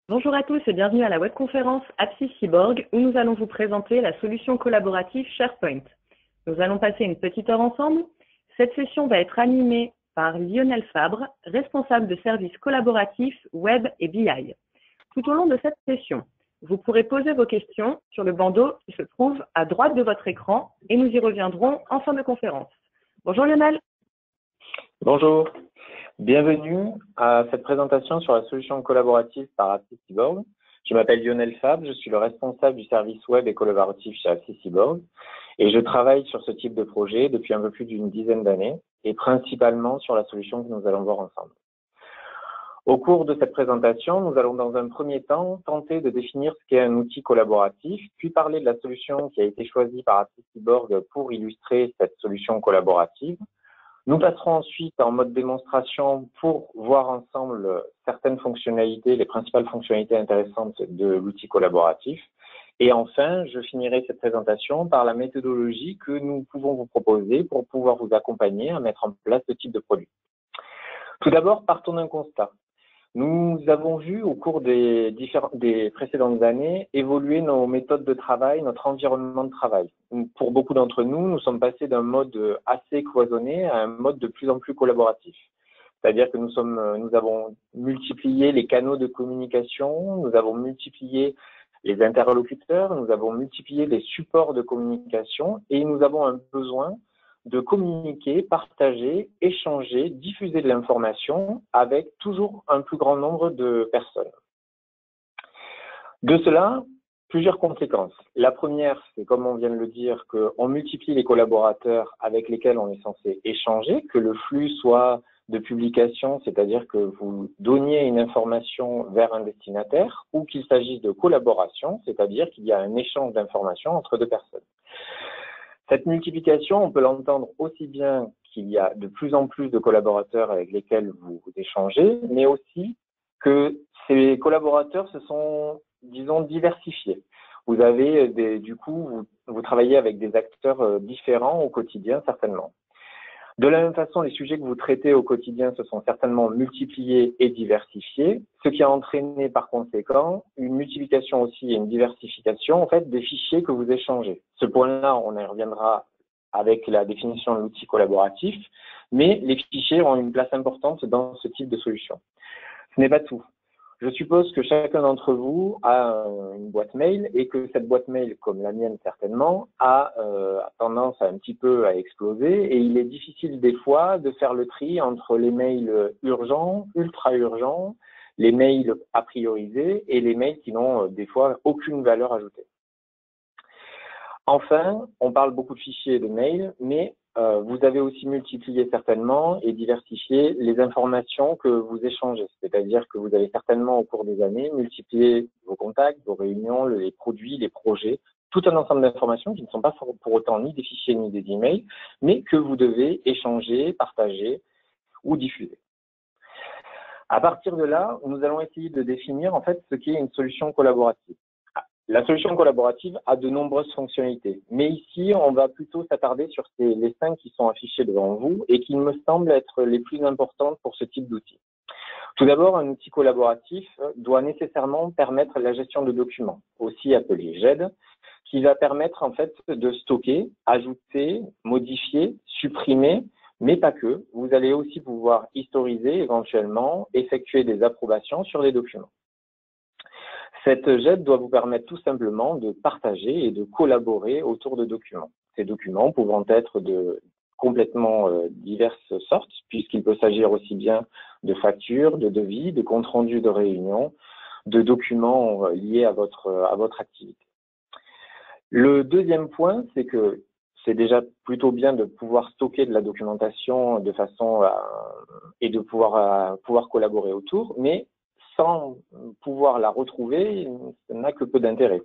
Bonjour à tous et bienvenue à la webconférence APSI Cyborg où nous allons vous présenter la solution collaborative SharePoint. Nous allons passer une petite heure ensemble. Cette session va être animée par Lionel Fabre, responsable de services collaboratifs Web et BI. Tout au long de cette session, vous pourrez poser vos questions sur le bandeau qui se trouve à droite de votre écran et nous y reviendrons en fin de conférence. Bonjour Lionel. Bonjour. Bienvenue à cette présentation sur la solution collaborative par APSI Cyborg. Je m'appelle Lionel Fabre, je suis le responsable du service web et collaboratif chez APSI Cyborg et je travaille sur ce type de projet depuis un peu plus d'une dizaine d'années et principalement sur la solution que nous allons voir ensemble. Au cours de cette présentation, nous allons dans un premier temps tenter de définir ce qu'est un outil collaboratif, puis parler de la solution qui a été choisie par APSI Cyborg pour illustrer cette solution collaborative. Nous passerons ensuite en mode démonstration pour voir ensemble certaines fonctionnalités, les principales fonctionnalités intéressantes de l'outil collaboratif. Et enfin, je finirai cette présentation par la méthodologie que nous pouvons vous proposer pour pouvoir vous accompagner à mettre en place ce type de produit. Tout d'abord, partons d'un constat. Nous avons vu au cours des précédentes années évoluer nos méthodes de travail, notre environnement de travail. Pour beaucoup d'entre nous, nous sommes passés d'un mode assez cloisonné à un mode de plus en plus collaboratif. C'est-à-dire que nous avons multiplié les canaux de communication, nous avons multiplié les interlocuteurs, nous avons multiplié les supports de communication et nous avons un besoin de communiquer, partager, échanger, diffuser de l'information avec toujours un plus grand nombre de personnes. De cela, plusieurs conséquences. La première, c'est comme on vient de le dire, qu'on multiplie les collaborateurs avec lesquels on est censé échanger, que le flux soit de publication, c'est-à-dire que vous donniez une information vers un destinataire, ou qu'il s'agisse de collaboration, c'est-à-dire qu'il y a un échange d'informations entre deux personnes. Cette multiplication, on peut l'entendre aussi bien qu'il y a de plus en plus de collaborateurs avec lesquels vous échangez, mais aussi que ces collaborateurs se sont, disons, diversifiés. Vous avez vous travaillez avec des acteurs différents au quotidien, certainement. De la même façon, les sujets que vous traitez au quotidien se sont certainement multipliés et diversifiés, ce qui a entraîné par conséquent une multiplication aussi et une diversification en fait des fichiers que vous échangez. Ce point-là, on y reviendra avec la définition de l'outil collaboratif, mais les fichiers ont une place importante dans ce type de solution. Ce n'est pas tout. Je suppose que chacun d'entre vous a une boîte mail et que cette boîte mail, comme la mienne certainement, a tendance un petit peu à exploser et il est difficile des fois de faire le tri entre les mails urgents, ultra urgents, les mails a priorisés et les mails qui n'ont des fois aucune valeur ajoutée. Enfin, on parle beaucoup de fichiers et de mails, mais vous avez aussi multiplié certainement et diversifié les informations que vous échangez. C'est-à-dire que vous avez certainement au cours des années multiplié vos contacts, vos réunions, les produits, les projets, tout un ensemble d'informations qui ne sont pas pour autant ni des fichiers ni des emails, mais que vous devez échanger, partager ou diffuser. À partir de là, nous allons essayer de définir en fait ce qu'est une solution collaborative. La solution collaborative a de nombreuses fonctionnalités, mais ici, on va plutôt s'attarder sur les 5 qui sont affichés devant vous et qui me semblent être les plus importantes pour ce type d'outil. Tout d'abord, un outil collaboratif doit nécessairement permettre la gestion de documents, aussi appelé GED, qui va permettre en fait de stocker, ajouter, modifier, supprimer, mais pas que. Vous allez aussi pouvoir historiser éventuellement, effectuer des approbations sur les documents. Cette GED doit vous permettre tout simplement de partager et de collaborer autour de documents. Ces documents pouvant être de complètement diverses sortes, puisqu'il peut s'agir aussi bien de factures, de devis, de comptes rendus de réunions, de documents liés à votre activité. Le deuxième point, c'est que c'est déjà plutôt bien de pouvoir stocker de la documentation de façon et de pouvoir collaborer autour, mais sans pouvoir la retrouver, ça n'a que peu d'intérêt.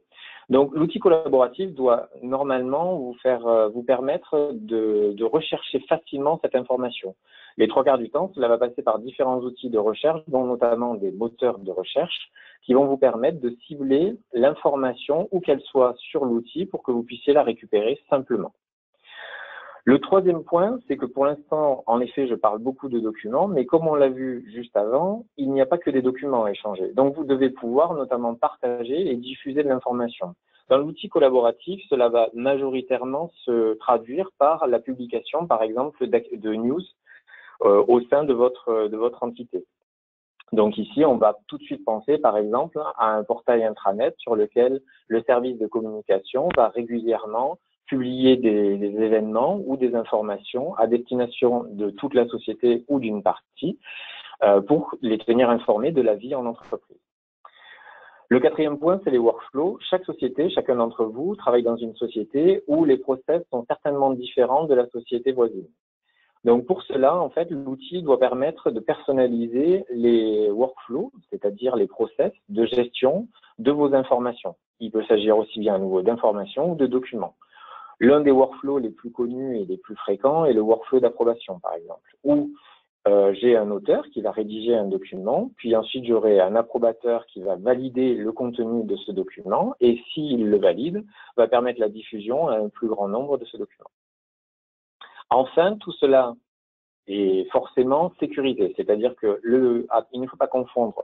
Donc, l'outil collaboratif doit normalement vous permettre de rechercher facilement cette information. Les 3/4 du temps, cela va passer par différents outils de recherche, dont notamment des moteurs de recherche, qui vont vous permettre de cibler l'information où qu'elle soit sur l'outil pour que vous puissiez la récupérer simplement. Le troisième point, c'est que pour l'instant, en effet, je parle beaucoup de documents, mais comme on l'a vu juste avant, il n'y a pas que des documents à échanger. Donc, vous devez pouvoir notamment partager et diffuser de l'information. Dans l'outil collaboratif, cela va majoritairement se traduire par la publication, par exemple, de news au sein de votre entité. Donc ici, on va tout de suite penser, par exemple, à un portail intranet sur lequel le service de communication va régulièrement publier des événements ou des informations à destination de toute la société ou d'une partie pour les tenir informés de la vie en entreprise. Le quatrième point, c'est les workflows. Chaque société, chacun d'entre vous travaille dans une société où les process sont certainement différents de la société voisine. Donc pour cela, en fait, l'outil doit permettre de personnaliser les workflows, c'est-à-dire les process de gestion de vos informations. Il peut s'agir aussi bien à nouveau d'informations ou de documents. L'un des workflows les plus connus et les plus fréquents est le workflow d'approbation, par exemple, où j'ai un auteur qui va rédiger un document, puis ensuite j'aurai un approbateur qui va valider le contenu de ce document, et s'il le valide, va permettre la diffusion à un plus grand nombre de ce document. Enfin, tout cela est forcément sécurisé, c'est-à-dire que il ne faut pas confondre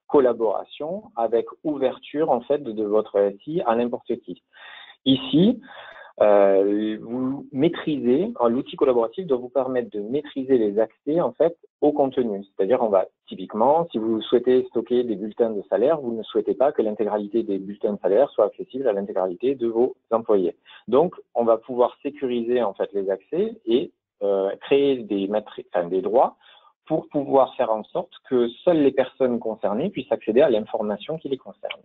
collaboration avec ouverture en fait de votre SI à n'importe qui. Ici, vous maîtrisez, l'outil collaboratif doit vous permettre de maîtriser les accès en fait au contenu. C'est-à-dire, typiquement, si vous souhaitez stocker des bulletins de salaire, vous ne souhaitez pas que l'intégralité des bulletins de salaire soit accessible à l'intégralité de vos employés. Donc, on va pouvoir sécuriser en fait les accès et créer des droits pour pouvoir faire en sorte que seules les personnes concernées puissent accéder à l'information qui les concerne.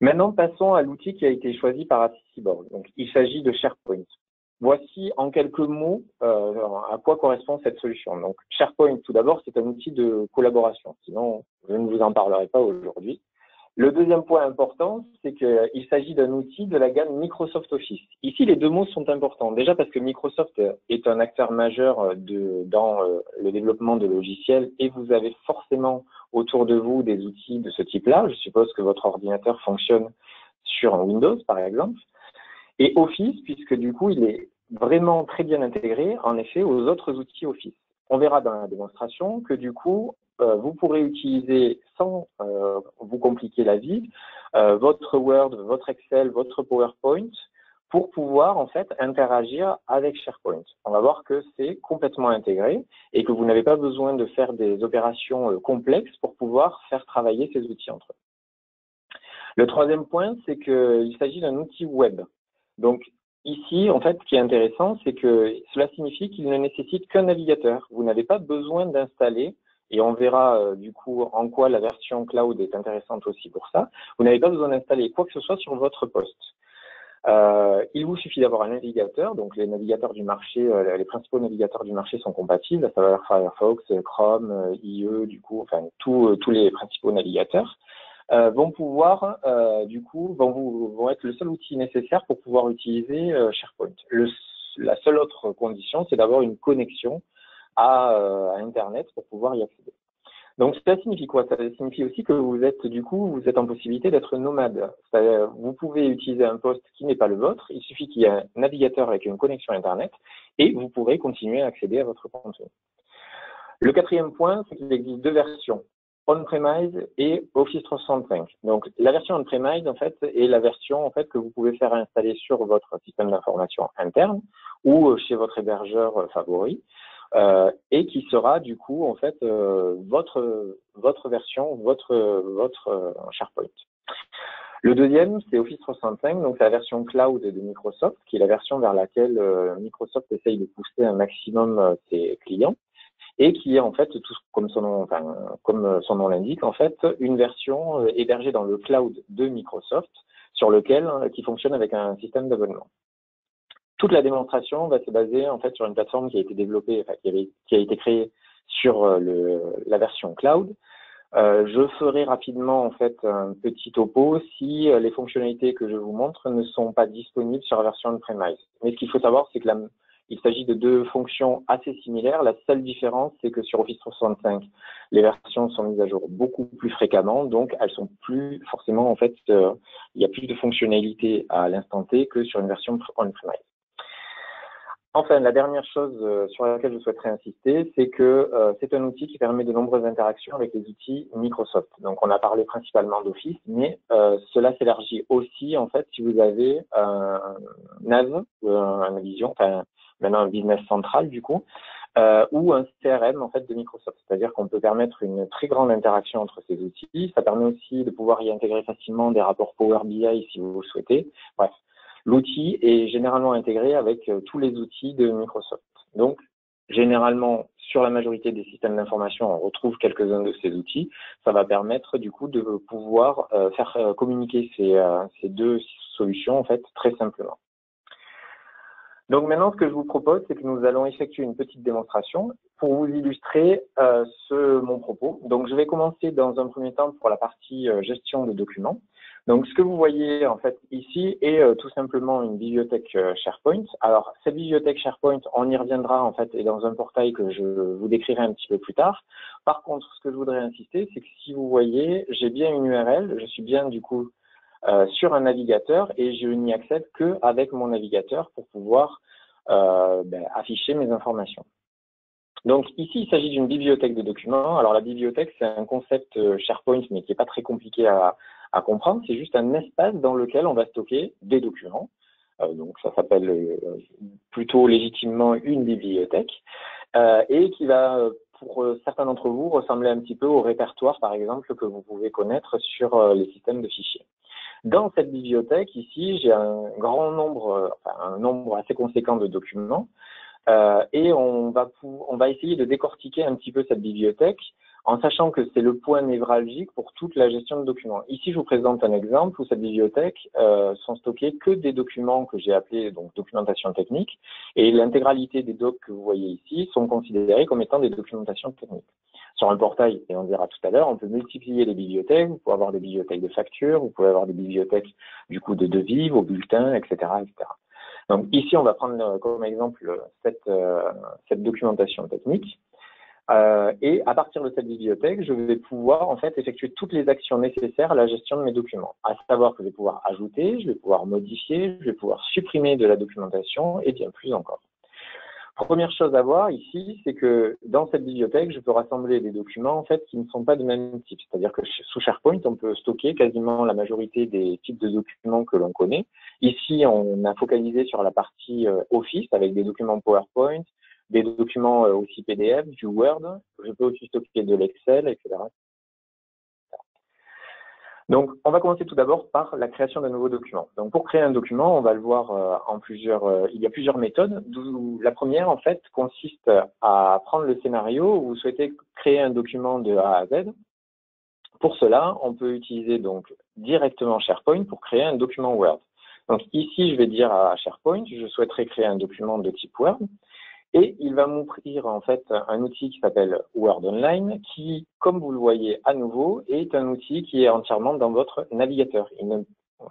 Maintenant, passons à l'outil qui a été choisi par AppCyborg. Donc, il s'agit de SharePoint. Voici en quelques mots à quoi correspond cette solution. Donc, SharePoint, tout d'abord, c'est un outil de collaboration. Sinon, je ne vous en parlerai pas aujourd'hui. Le deuxième point important, c'est qu'il s'agit d'un outil de la gamme Microsoft Office. Ici, les deux mots sont importants. Déjà parce que Microsoft est un acteur majeur dans le développement de logiciels et vous avez forcément autour de vous des outils de ce type-là. Je suppose que votre ordinateur fonctionne sur un Windows, par exemple. Et Office, puisque du coup, il est vraiment très bien intégré, en effet, aux autres outils Office. On verra dans la démonstration que du coup, vous pourrez utiliser sans vous compliquer la vie votre Word, votre Excel, votre PowerPoint pour pouvoir en fait interagir avec SharePoint. On va voir que c'est complètement intégré et que vous n'avez pas besoin de faire des opérations complexes pour pouvoir faire travailler ces outils entre eux. Le troisième point, c'est qu'il s'agit d'un outil web. Donc ici, en fait, ce qui est intéressant, c'est que cela signifie qu'il ne nécessite qu'un navigateur. Vous n'avez pas besoin d'installer, et on verra du coup en quoi la version cloud est intéressante aussi pour ça. Vous n'avez pas besoin d'installer quoi que ce soit sur votre poste. Il vous suffit d'avoir un navigateur, donc les navigateurs du marché, les principaux navigateurs du marché sont compatibles, à savoir Firefox, Chrome, IE, du coup, enfin tous les principaux navigateurs. Vont pouvoir, vont être le seul outil nécessaire pour pouvoir utiliser SharePoint. La seule autre condition, c'est d'avoir une connexion à Internet pour pouvoir y accéder. Donc, ça signifie quoi? Ça signifie aussi que vous êtes en possibilité d'être nomade. Vous pouvez utiliser un poste qui n'est pas le vôtre. Il suffit qu'il y ait un navigateur avec une connexion Internet et vous pourrez continuer à accéder à votre contenu. Le quatrième point, c'est qu'il existe deux versions, on-premise et Office 365. Donc, la version on-premise, en fait, est la version, en fait, que vous pouvez faire installer sur votre système d'information interne ou chez votre hébergeur favori, et qui sera, du coup, en fait, votre version, votre SharePoint. Le deuxième, c'est Office 365, donc c'est la version cloud de Microsoft, qui est la version vers laquelle Microsoft essaye de pousser un maximum ses clients, et qui est en fait, comme son nom l'indique, en fait, une version hébergée dans le cloud de Microsoft, qui fonctionne avec un système d'abonnement. Toute la démonstration va se baser en fait sur une plateforme qui a été développée, qui a été créée sur la version cloud. Je ferai rapidement en fait un petit topo si les fonctionnalités que je vous montre ne sont pas disponibles sur la version on-premise. Mais ce qu'il faut savoir, c'est que il s'agit de deux fonctions assez similaires. La seule différence, c'est que sur Office 365, les versions sont mises à jour beaucoup plus fréquemment, donc elles sont plus forcément il y a plus de fonctionnalités à l'instant T que sur une version on-premise. Enfin, la dernière chose sur laquelle je souhaiterais insister, c'est que c'est un outil qui permet de nombreuses interactions avec les outils Microsoft. Donc, on a parlé principalement d'Office, mais cela s'élargit aussi, en fait, si vous avez un NAS, un Vision, enfin, maintenant un Business Central, du coup, ou un CRM, en fait, de Microsoft. C'est-à-dire qu'on peut permettre une très grande interaction entre ces outils. Ça permet aussi de pouvoir y intégrer facilement des rapports Power BI si vous le souhaitez. Bref. L'outil est généralement intégré avec tous les outils de Microsoft. Donc, généralement, sur la majorité des systèmes d'information, on retrouve quelques-uns de ces outils. Ça va permettre, du coup, de pouvoir faire communiquer ces deux solutions, en fait, très simplement. Donc maintenant, ce que je vous propose, c'est que nous allons effectuer une petite démonstration pour vous illustrer mon propos. Donc, je vais commencer dans un premier temps pour la partie gestion de documents. Donc, ce que vous voyez en fait ici est tout simplement une bibliothèque SharePoint. Alors, cette bibliothèque SharePoint, on y reviendra en fait, et dans un portail que je vous décrirai un petit peu plus tard. Par contre, ce que je voudrais insister, c'est que si vous voyez, j'ai bien une URL, je suis bien du coup sur un navigateur et je n'y accède qu'avec mon navigateur pour pouvoir afficher mes informations. Donc ici, il s'agit d'une bibliothèque de documents. Alors la bibliothèque, c'est un concept SharePoint, mais qui n'est pas très compliqué à comprendre. C'est juste un espace dans lequel on va stocker des documents. Donc ça s'appelle plutôt légitimement une bibliothèque et qui va, pour certains d'entre vous, ressembler un petit peu au répertoire, par exemple, que vous pouvez connaître sur les systèmes de fichiers. Dans cette bibliothèque, ici, j'ai un nombre assez conséquent de documents. Et on va essayer de décortiquer un petit peu cette bibliothèque en sachant que c'est le point névralgique pour toute la gestion de documents. Ici, je vous présente un exemple où cette bibliothèque sont stockés que des documents que j'ai appelés donc documentation technique et l'intégralité des docs que vous voyez ici sont considérés comme étant des documentations techniques. Sur un portail, et on verra tout à l'heure, on peut multiplier les bibliothèques, vous pouvez avoir des bibliothèques de factures, vous pouvez avoir des bibliothèques du coup de devis, vos bulletins, etc., etc. Donc ici, on va prendre comme exemple cette documentation technique. Et à partir de cette bibliothèque, je vais pouvoir en fait effectuer toutes les actions nécessaires à la gestion de mes documents. À savoir que je vais pouvoir ajouter, je vais pouvoir modifier, je vais pouvoir supprimer de la documentation et bien plus encore. Première chose à voir ici, c'est que dans cette bibliothèque, je peux rassembler des documents en fait qui ne sont pas de même type. C'est-à-dire que sous SharePoint, on peut stocker quasiment la majorité des types de documents que l'on connaît. Ici, on a focalisé sur la partie Office avec des documents PowerPoint, des documents aussi PDF, du Word. Je peux aussi stocker de l'Excel, etc. Donc, on va commencer tout d'abord par la création d'un nouveau document. Donc, pour créer un document, on va le voir il y a plusieurs méthodes. La première, en fait, consiste à prendre le scénario où vous souhaitez créer un document de A à Z. Pour cela, on peut utiliser donc directement SharePoint pour créer un document Word. Donc, ici, je vais dire à SharePoint, je souhaiterais créer un document de type Word. Et il va m'ouvrir en fait un outil qui s'appelle Word Online, qui, comme vous le voyez à nouveau, est un outil qui est entièrement dans votre navigateur.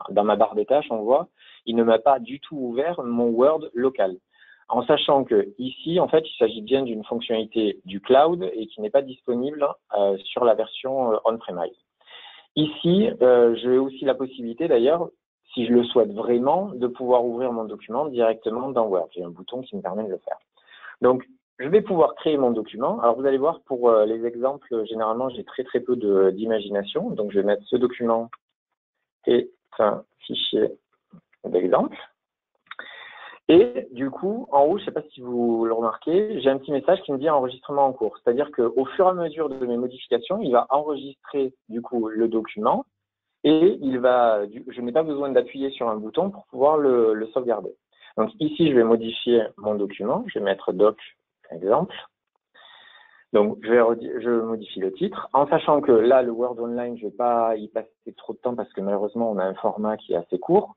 Dans ma barre des tâches, on voit, il ne m'a pas du tout ouvert mon Word local. En sachant que ici, en fait, il s'agit bien d'une fonctionnalité du cloud et qui n'est pas disponible sur la version on-premise. Ici, j'ai aussi la possibilité d'ailleurs, si je le souhaite vraiment, de pouvoir ouvrir mon document directement dans Word. J'ai un bouton qui me permet de le faire. Donc, je vais pouvoir créer mon document. Alors, vous allez voir, pour les exemples, généralement, j'ai très peu d'imagination. Donc, je vais mettre ce document est un fichier d'exemple. Et du coup, en haut, je ne sais pas si vous le remarquez, j'ai un petit message qui me dit enregistrement en cours. C'est-à-dire qu'au fur et à mesure de mes modifications, il va enregistrer du coup le document et je n'ai pas besoin d'appuyer sur un bouton pour pouvoir le sauvegarder. Donc ici, je vais modifier mon document. Je vais mettre doc exemple. Donc je modifie le titre, en sachant que là, le Word Online, je ne vais pas y passer trop de temps parce que malheureusement, on a un format qui est assez court.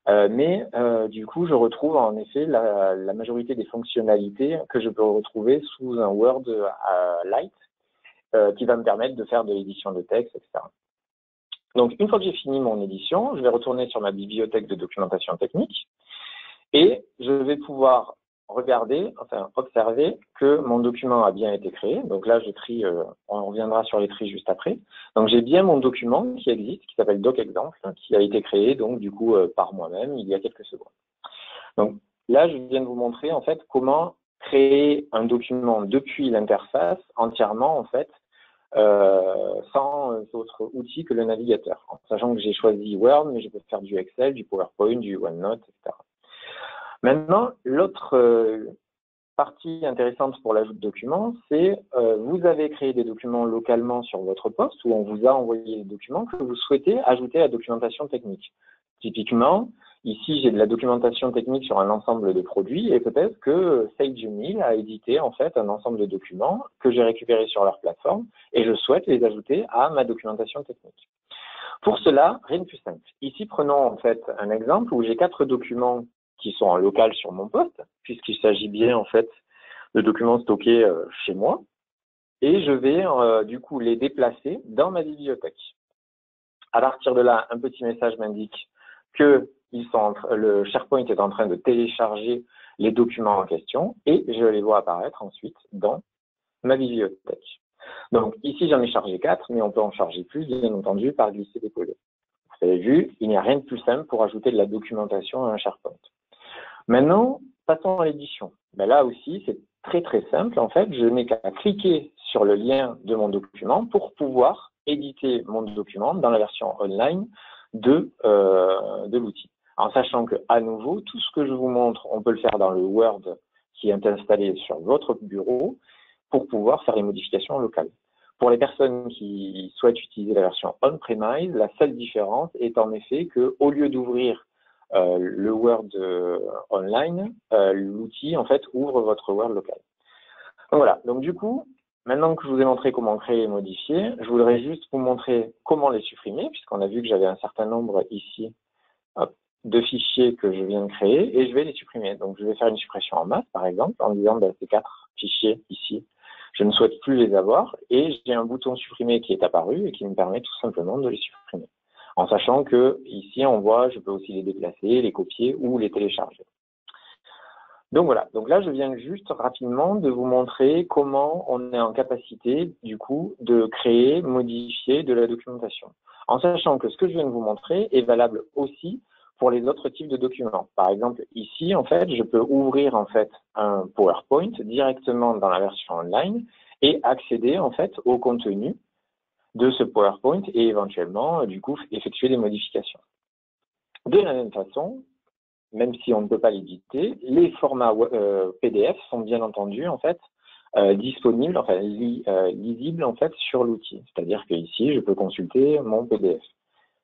Mais du coup, je retrouve en effet la majorité des fonctionnalités que je peux retrouver sous un Word Lite qui va me permettre de faire de l'édition de texte, etc. Donc, une fois que j'ai fini mon édition, je vais retourner sur ma bibliothèque de documentation technique et je vais pouvoir observer que mon document a bien été créé. Donc là, je trie, on reviendra sur les tris juste après. Donc, j'ai bien mon document qui existe, qui s'appelle doc exemple, qui a été créé, donc, du coup, par moi-même il y a quelques secondes. Donc, là, je viens de vous montrer en fait comment créer un document depuis l'interface entièrement en fait, sans autre outil que le navigateur, en sachant que j'ai choisi Word, mais je peux faire du Excel, du PowerPoint, du OneNote, etc. Maintenant, l'autre partie intéressante pour l'ajout de documents, c'est vous avez créé des documents localement sur votre poste où on vous a envoyé des documents que vous souhaitez ajouter à la documentation technique. Typiquement, ici, j'ai de la documentation technique sur un ensemble de produits et peut-être que SageMail a édité en fait un ensemble de documents que j'ai récupérés sur leur plateforme et je souhaite les ajouter à ma documentation technique. Pour cela, rien de plus simple. Ici, prenons en fait un exemple où j'ai 4 documents qui sont en local sur mon poste, puisqu'il s'agit bien en fait de documents stockés chez moi, et je vais du coup les déplacer dans ma bibliothèque. À partir de là, un petit message m'indique que le SharePoint est en train de télécharger les documents en question et je les vois apparaître ensuite dans ma bibliothèque. Donc ici, j'en ai chargé 4, mais on peut en charger plus, bien entendu, par glisser-décoller. Vous avez vu, il n'y a rien de plus simple pour ajouter de la documentation à un SharePoint. Maintenant, passons à l'édition. Ben là aussi, c'est très très simple. En fait, je n'ai qu'à cliquer sur le lien de mon document pour pouvoir éditer mon document dans la version online de l'outil. En sachant que, à nouveau, tout ce que je vous montre, on peut le faire dans le Word qui est installé sur votre bureau pour pouvoir faire les modifications locales. Pour les personnes qui souhaitent utiliser la version on-premise, la seule différence est en effet qu'au lieu d'ouvrir le Word online, l'outil en fait ouvre votre Word local. Donc voilà, donc du coup, maintenant que je vous ai montré comment créer et modifier, je voudrais juste vous montrer comment les supprimer, puisqu'on a vu que j'avais un certain nombre ici de fichiers que je viens de créer, et je vais les supprimer. Donc je vais faire une suppression en masse, par exemple, en disant ben, ces 4 fichiers ici, je ne souhaite plus les avoir, et j'ai un bouton supprimer qui est apparu et qui me permet tout simplement de les supprimer. En sachant que ici, on voit, je peux aussi les déplacer, les copier ou les télécharger. Donc voilà, donc là, je viens juste rapidement de vous montrer comment on est en capacité, du coup, de créer, modifier de la documentation. En sachant que ce que je viens de vous montrer est valable aussi pour les autres types de documents. Par exemple, ici, en fait, je peux ouvrir, en fait, un PowerPoint directement dans la version online et accéder, en fait, au contenu de ce PowerPoint et éventuellement, du coup, effectuer des modifications. De la même façon, même si on ne peut pas l'éditer, les formats PDF sont bien entendu, en fait, disponibles, enfin, lisibles, en fait, sur l'outil. C'est-à-dire qu'ici, je peux consulter mon PDF.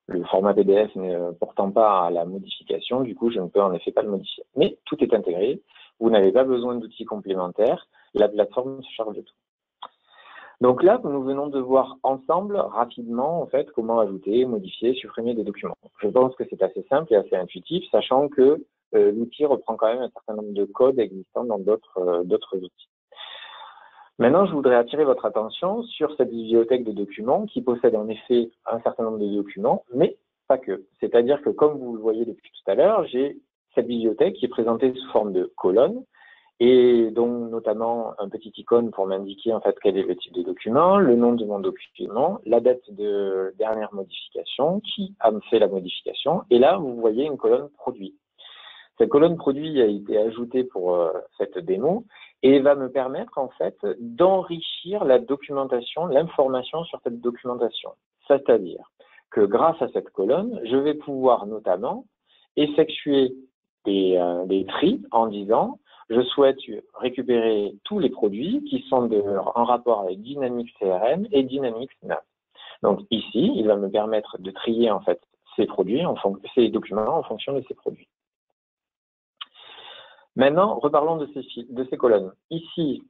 Le format PDF n'est portant pas à la modification, du coup, je ne peux en effet pas le modifier. Mais tout est intégré, vous n'avez pas besoin d'outils complémentaires, la plateforme se charge de tout. Donc là, nous venons de voir ensemble, rapidement, en fait, comment ajouter, modifier, supprimer des documents. Je pense que c'est assez simple et assez intuitif, sachant que l'outil reprend quand même un certain nombre de codes existants dans d'autres outils. Maintenant, je voudrais attirer votre attention sur cette bibliothèque de documents qui possède en effet un certain nombre de documents, mais pas que. C'est-à-dire que, comme vous le voyez depuis tout à l'heure, j'ai cette bibliothèque qui est présentée sous forme de colonnes, et donc notamment un petit icône pour m'indiquer en fait quel est le type de document, le nom de mon document, la date de dernière modification, qui a fait la modification, et là vous voyez une colonne produit. Cette colonne produit a été ajoutée pour cette démo et va me permettre en fait d'enrichir la documentation, l'information sur cette documentation. C'est-à-dire que grâce à cette colonne, je vais pouvoir notamment effectuer des tris en disant je souhaite récupérer tous les produits qui sont en rapport avec Dynamics CRM et Dynamics NAV. Donc ici, il va me permettre de trier en fait ces produits, ces documents en fonction de ces produits. Maintenant, reparlons de ces colonnes. Ici,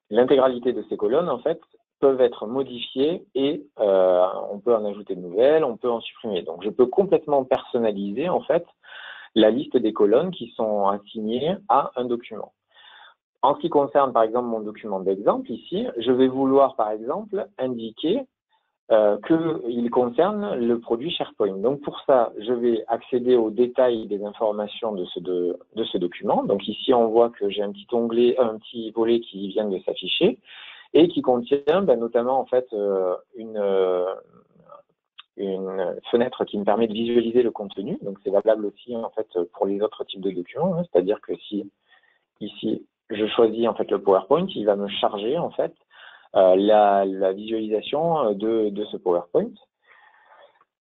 l'intégralité de ces colonnes, en fait, peuvent être modifiées et on peut en ajouter de nouvelles, on peut en supprimer. Donc, je peux complètement personnaliser, en fait, la liste des colonnes qui sont assignées à un document. En ce qui concerne, par exemple, mon document d'exemple, ici, je vais vouloir, par exemple, indiquer qu'il concerne le produit SharePoint. Donc pour ça, je vais accéder aux détails des informations de ce document. Donc ici, on voit que j'ai un petit onglet, un petit volet qui vient de s'afficher et qui contient notamment en fait une fenêtre qui me permet de visualiser le contenu. Donc, c'est valable aussi en fait pour les autres types de documents. Hein. C'est-à-dire que si ici je choisis en fait le PowerPoint, il va me charger en fait la visualisation de ce PowerPoint.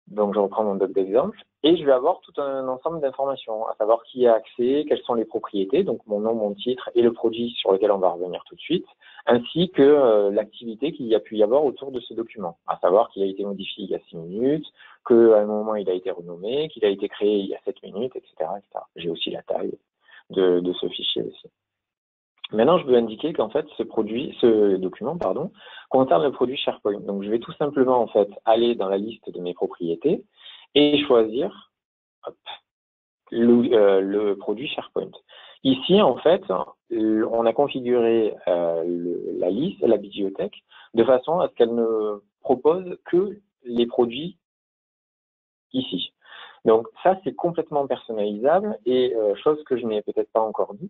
Donc, je reprends mon doc d'exemple et je vais avoir tout un ensemble d'informations, à savoir qui a accès, quelles sont les propriétés, donc mon nom, mon titre et le produit sur lequel on va revenir tout de suite, ainsi que l'activité qu'il y a pu y avoir autour de ce document, à savoir qu'il a été modifié il y a 6 minutes, qu'à un moment il a été renommé, qu'il a été créé il y a 7 minutes, etc., etc. J'ai aussi la taille de ce fichier aussi. Maintenant, je veux indiquer qu'en fait, ce document, concerne le produit SharePoint. Donc, je vais tout simplement, en fait, aller dans la liste de mes propriétés et choisir le produit SharePoint. Ici, en fait, on a configuré la liste, la bibliothèque, de façon à ce qu'elle ne propose que les produits ici. Donc, ça, c'est complètement personnalisable et chose que je n'ai peut-être pas encore dit.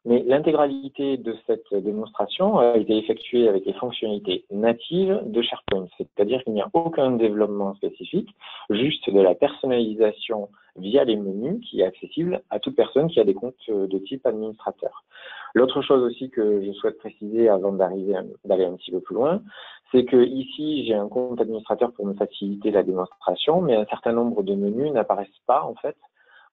Mais l'intégralité de cette démonstration a été effectuée avec les fonctionnalités natives de SharePoint. C'est-à-dire qu'il n'y a aucun développement spécifique, juste de la personnalisation via les menus qui est accessible à toute personne qui a des comptes de type administrateur. L'autre chose aussi que je souhaite préciser avant d'aller un petit peu plus loin, c'est que ici, j'ai un compte administrateur pour me faciliter la démonstration, mais un certain nombre de menus n'apparaissent pas, en fait,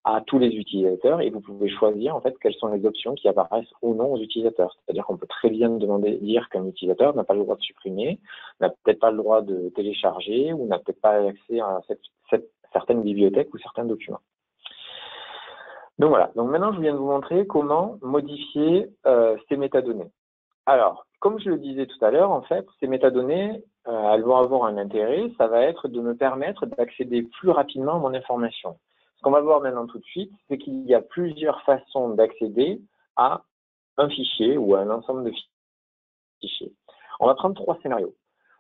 à tous les utilisateurs et vous pouvez choisir en fait quelles sont les options qui apparaissent ou non aux utilisateurs. C'est-à-dire qu'on peut très bien dire qu'un utilisateur n'a pas le droit de supprimer, n'a peut-être pas le droit de télécharger ou n'a peut-être pas accès à certaines bibliothèques ou certains documents. Donc voilà, donc maintenant je viens de vous montrer comment modifier ces métadonnées. Alors, comme je le disais tout à l'heure, en fait, ces métadonnées, elles vont avoir un intérêt, ça va être de me permettre d'accéder plus rapidement à mon information. Ce qu'on va voir maintenant tout de suite, c'est qu'il y a plusieurs façons d'accéder à un fichier ou à un ensemble de fichiers. On va prendre 3 scénarios.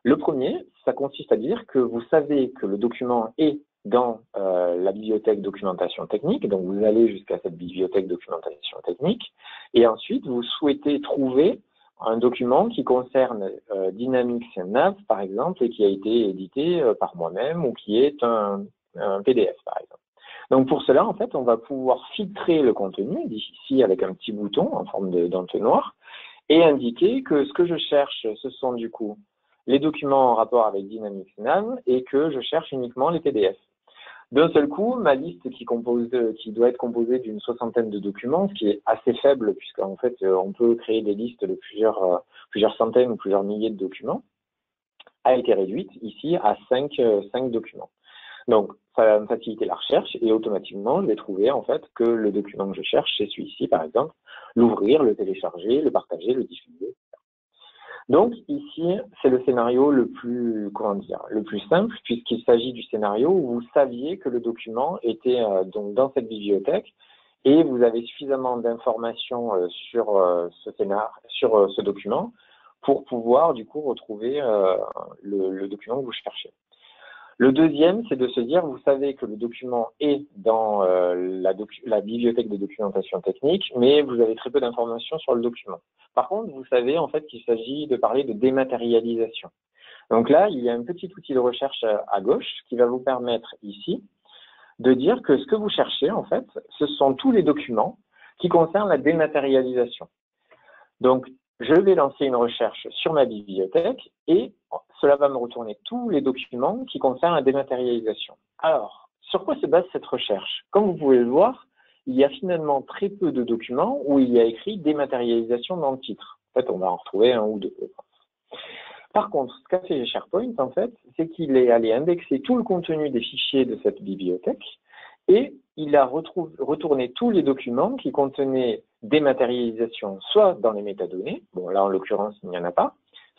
Le premier, ça consiste à dire que vous savez que le document est dans la bibliothèque documentation technique, donc vous allez jusqu'à cette bibliothèque documentation technique, et ensuite vous souhaitez trouver un document qui concerne Dynamics Nav, par exemple, et qui a été édité par moi-même ou qui est un PDF, par exemple. Donc pour cela, en fait, on va pouvoir filtrer le contenu, ici avec un petit bouton en forme d'entonnoir, et indiquer que ce que je cherche, ce sont du coup les documents en rapport avec Dynamics Nav et que je cherche uniquement les PDF. D'un seul coup, ma liste qui doit être composée d'une 60aine de documents, ce qui est assez faible puisqu'en fait, on peut créer des listes de plusieurs centaines ou plusieurs milliers de documents, a été réduite ici à 5 documents. Donc, ça va me faciliter la recherche et automatiquement, je vais trouver en fait que le document que je cherche, c'est celui-ci par exemple, l'ouvrir, le télécharger, le partager, le diffuser. Donc ici, c'est le scénario le plus simple puisqu'il s'agit du scénario où vous saviez que le document était donc dans cette bibliothèque et vous avez suffisamment d'informations sur ce document pour pouvoir du coup retrouver le document que vous cherchez. Le deuxième, c'est de se dire, vous savez que le document est dans la bibliothèque de documentation technique, mais vous avez très peu d'informations sur le document. Par contre, vous savez en fait qu'il s'agit de parler de dématérialisation. Donc là, il y a un petit outil de recherche à gauche qui va vous permettre ici de dire que ce que vous cherchez, en fait, ce sont tous les documents qui concernent la dématérialisation. Donc, je vais lancer une recherche sur ma bibliothèque et cela va me retourner tous les documents qui concernent la dématérialisation. Alors, sur quoi se base cette recherche? Comme vous pouvez le voir, il y a finalement très peu de documents où il y a écrit dématérialisation dans le titre. En fait, on va en retrouver un ou deux. Par contre, ce qu'a fait SharePoint, en fait, c'est qu'il est allé indexer tout le contenu des fichiers de cette bibliothèque et il a retourné tous les documents qui contenaient dématérialisation, soit dans les métadonnées, bon là en l'occurrence il n'y en a pas,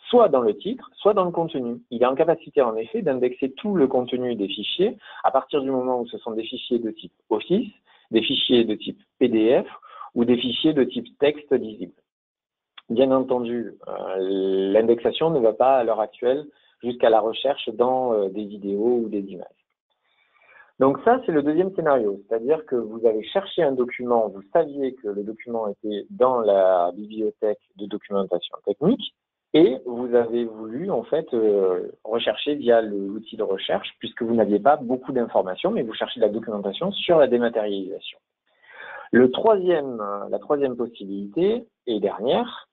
soit dans le titre, soit dans le contenu. Il est en capacité en effet d'indexer tout le contenu des fichiers à partir du moment où ce sont des fichiers de type Office, des fichiers de type PDF ou des fichiers de type texte lisible. Bien entendu, l'indexation ne va pas à l'heure actuelle jusqu'à la recherche dans des vidéos ou des images. Donc ça, c'est le deuxième scénario, c'est-à-dire que vous avez cherché un document, vous saviez que le document était dans la bibliothèque de documentation technique, Et vous avez voulu en fait rechercher via l'outil de recherche, puisque vous n'aviez pas beaucoup d'informations, mais vous cherchez de la documentation sur la dématérialisation. La troisième possibilité, et dernière,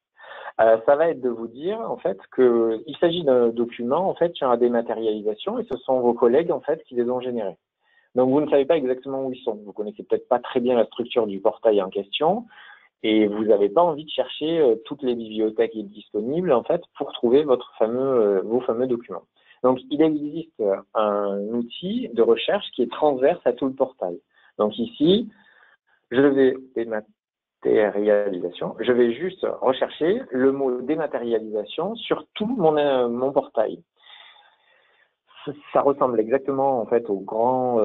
ça va être de vous dire en fait qu'il s'agit d'un document en fait sur la dématérialisation et ce sont vos collègues en fait qui les ont générés. Donc vous ne savez pas exactement où ils sont. Vous connaissez peut-être pas très bien la structure du portail en question et vous n'avez pas envie de chercher toutes les bibliothèques disponibles en fait pour trouver vos fameux documents. Donc il existe un outil de recherche qui est transverse à tout le portail. Donc ici, je vais dématérialisation. Je vais juste rechercher le mot dématérialisation sur tout mon portail. Ça ressemble exactement en fait aux grands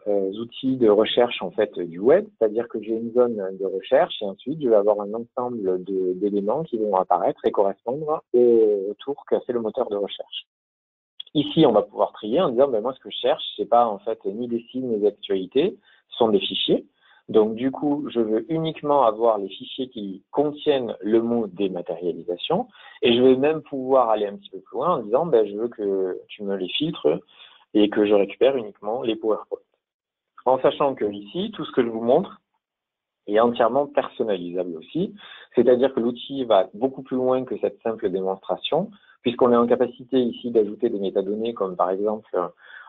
outils de recherche en fait du web, c'est-à-dire que j'ai une zone de recherche et ensuite je vais avoir un ensemble d'éléments qui vont apparaître et correspondre au tour qu'a fait le moteur de recherche. Ici, on va pouvoir trier en disant ben, moi ce que je cherche, c'est pas en fait ni des signes ni des actualités, ce sont des fichiers. Donc du coup, je veux uniquement avoir les fichiers qui contiennent le mot dématérialisation et je vais même pouvoir aller un petit peu plus loin en disant ben, je veux que tu me les filtres et que je récupère uniquement les PowerPoint. En sachant que ici, tout ce que je vous montre est entièrement personnalisable aussi, c'est-à-dire que l'outil va beaucoup plus loin que cette simple démonstration, puisqu'on est en capacité ici d'ajouter des métadonnées comme par exemple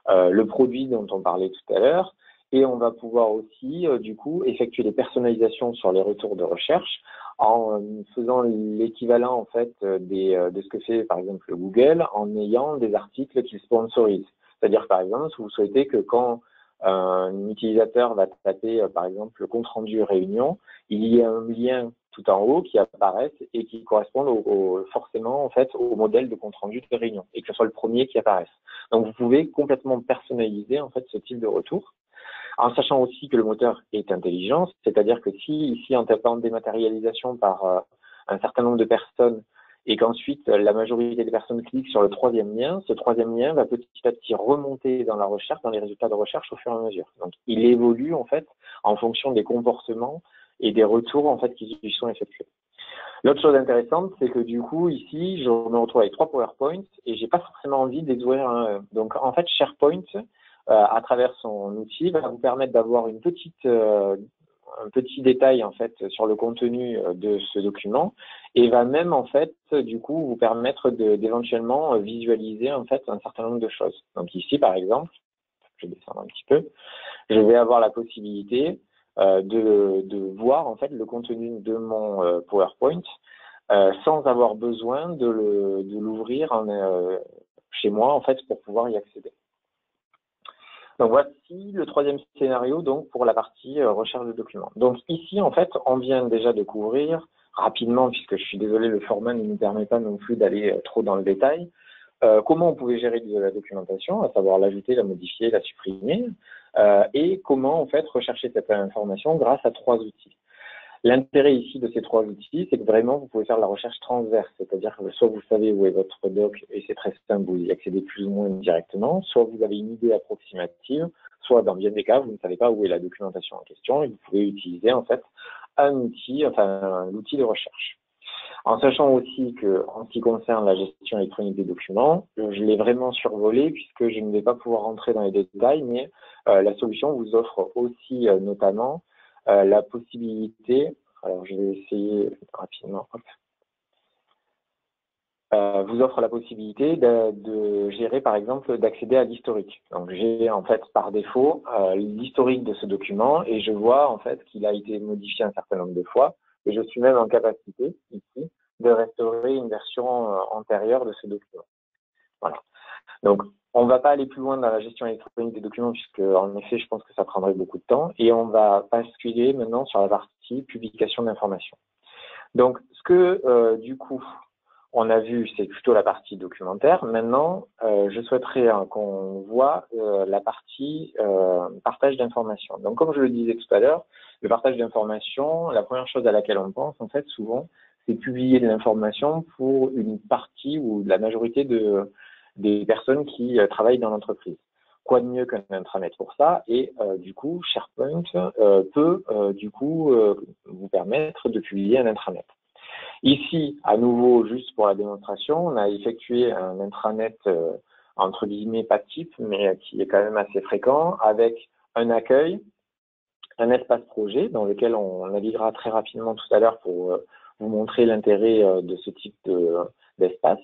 le produit dont on parlait tout à l'heure, et on va pouvoir aussi, du coup, effectuer des personnalisations sur les retours de recherche en faisant l'équivalent, en fait, de ce que fait, par exemple, Google en ayant des articles qu'il sponsorise. C'est-à-dire, par exemple, si vous souhaitez que quand un utilisateur va taper, par exemple, le compte-rendu réunion, il y a un lien tout en haut qui apparaisse et qui corresponde forcément, en fait, au modèle de compte-rendu de réunion et que ce soit le premier qui apparaisse. Donc, vous pouvez complètement personnaliser, en fait, ce type de retour. En sachant aussi que le moteur est intelligent, c'est-à-dire que si ici en tapant dématérialisation par un certain nombre de personnes et qu'ensuite la majorité des personnes cliquent sur le troisième lien, ce troisième lien va petit à petit remonter dans la recherche, dans les résultats de recherche au fur et à mesure. Donc il évolue en fait en fonction des comportements et des retours en fait qui lui sont effectués. L'autre chose intéressante, c'est que du coup ici je me retrouve avec 3 PowerPoints et j'ai pas forcément envie de les ouvrir un. Donc en fait SharePoint à travers son outil va vous permettre d'avoir un petit détail en fait sur le contenu de ce document et va même en fait du coup vous permettre d'éventuellement visualiser en fait un certain nombre de choses. Donc ici par exemple, je vais descendre un petit peu, je vais avoir la possibilité de voir en fait le contenu de mon PowerPoint sans avoir besoin de l'ouvrir chez moi en fait pour pouvoir y accéder. Donc voici le troisième scénario donc pour la partie recherche de documents. Donc ici en fait on vient déjà de couvrir rapidement, puisque je suis désolé le format ne nous permet pas non plus d'aller trop dans le détail, comment on pouvait gérer de la documentation, à savoir l'ajouter, la modifier, la supprimer, et comment en fait rechercher cette information grâce à 3 outils. L'intérêt ici de ces 3 outils, c'est que vraiment, vous pouvez faire de la recherche transverse, c'est-à-dire que soit vous savez où est votre doc et c'est très simple, vous y accédez plus ou moins directement, soit vous avez une idée approximative, soit dans bien des cas, vous ne savez pas où est la documentation en question et vous pouvez utiliser en fait l'outil de recherche. En sachant aussi que, en ce qui concerne la gestion électronique des documents, je l'ai vraiment survolé puisque je ne vais pas pouvoir rentrer dans les détails, mais la solution vous offre aussi notamment la possibilité, alors je vais essayer rapidement, vous offre la possibilité de gérer par exemple d'accéder à l'historique. Donc j'ai en fait par défaut l'historique de ce document et je vois en fait qu'il a été modifié un certain nombre de fois et je suis même en capacité ici de restaurer une version antérieure de ce document. Voilà. Donc on ne va pas aller plus loin dans la gestion électronique des documents puisque en effet je pense que ça prendrait beaucoup de temps et on va basculer maintenant sur la partie publication d'informations. Donc ce que du coup on a vu, c'est plutôt la partie documentaire. Maintenant, je souhaiterais qu'on voit la partie partage d'informations. Donc, comme je le disais tout à l'heure, le partage d'informations, la première chose à laquelle on pense, en fait, souvent, c'est publier de l'information pour une partie ou la majorité des personnes qui travaillent dans l'entreprise. Quoi de mieux qu'un intranet pour ça? Et du coup, SharePoint peut du coup vous permettre de publier un intranet. Ici, à nouveau, juste pour la démonstration, on a effectué un intranet entre guillemets pas type, mais qui est quand même assez fréquent, avec un accueil, un espace projet dans lequel on naviguera très rapidement tout à l'heure pour vous montrer l'intérêt de ce type d'espace.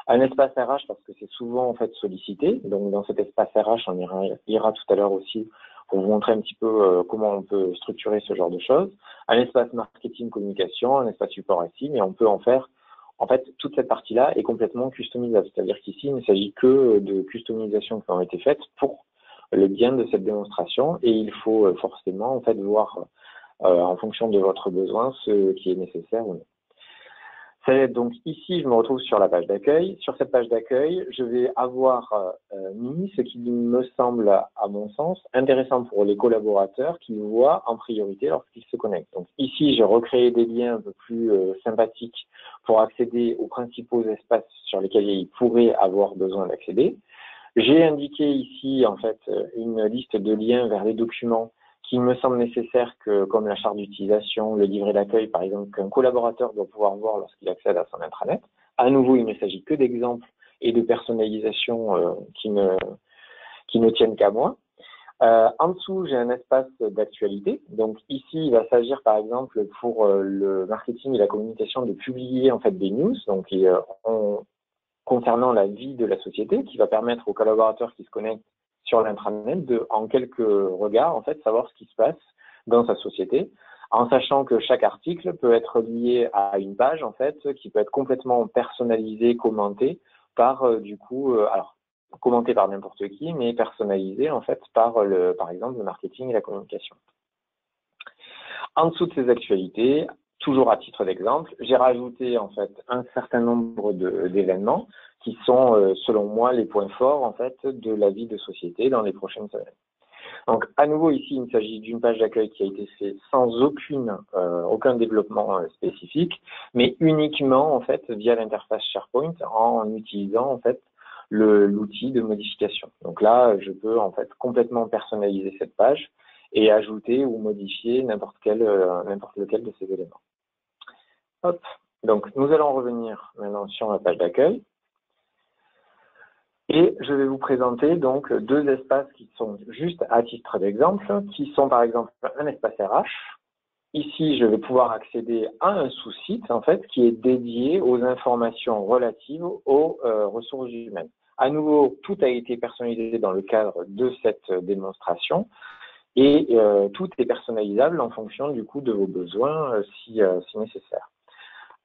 Un espace RH parce que c'est souvent en fait sollicité. Donc dans cet espace RH, on ira tout à l'heure aussi pour vous montrer un petit peu comment on peut structurer ce genre de choses. Un espace marketing communication, un espace support ici, mais on peut en faire. En fait, toute cette partie-là est complètement customisable. C'est-à-dire qu'ici, il ne s'agit que de customisations qui ont été faites pour le bien de cette démonstration et il faut forcément en fait voir en fonction de votre besoin ce qui est nécessaire ou non. Donc ici, je me retrouve sur la page d'accueil. Sur cette page d'accueil, je vais avoir mis ce qui me semble, à mon sens, intéressant pour les collaborateurs qui nous voient en priorité lorsqu'ils se connectent. Donc ici, j'ai recréé des liens un peu plus sympathiques pour accéder aux principaux espaces sur lesquels ils pourraient avoir besoin d'accéder. J'ai indiqué ici, en fait, une liste de liens vers les documents qui me semble nécessaire que, comme la charte d'utilisation, le livret d'accueil, par exemple, qu'un collaborateur doit pouvoir voir lorsqu'il accède à son intranet. À nouveau, il ne s'agit que d'exemples et de personnalisation qui ne tiennent qu'à moi. En dessous, j'ai un espace d'actualité. Donc ici, il va s'agir, par exemple, pour le marketing et la communication, de publier en fait des news. Donc concernant la vie de la société, qui va permettre aux collaborateurs qui se connectent sur l'intranet de, en quelques regards, en fait, savoir ce qui se passe dans sa société, en sachant que chaque article peut être lié à une page, en fait, qui peut être complètement personnalisée, commentée par, alors, commentée par n'importe qui, mais personnalisée, en fait, par exemple, le marketing et la communication. En dessous de ces actualités, toujours à titre d'exemple, j'ai rajouté en fait un certain nombre d'événements qui sont, selon moi, les points forts en fait de la vie de société dans les prochaines semaines. Donc, à nouveau ici, il s'agit d'une page d'accueil qui a été faite sans aucun développement spécifique, mais uniquement en fait via l'interface SharePoint en utilisant en fait l'outil de modification. Donc là, je peux en fait complètement personnaliser cette page et ajouter ou modifier n'importe lequel de ces éléments. Hop. Donc, nous allons revenir maintenant sur la page d'accueil. Et je vais vous présenter donc deux espaces qui sont juste à titre d'exemple, qui sont par exemple un espace RH. Ici, je vais pouvoir accéder à un sous-site en fait qui est dédié aux informations relatives aux ressources humaines. À nouveau, tout a été personnalisé dans le cadre de cette démonstration. Et tout est personnalisable en fonction du coup de vos besoins si nécessaire.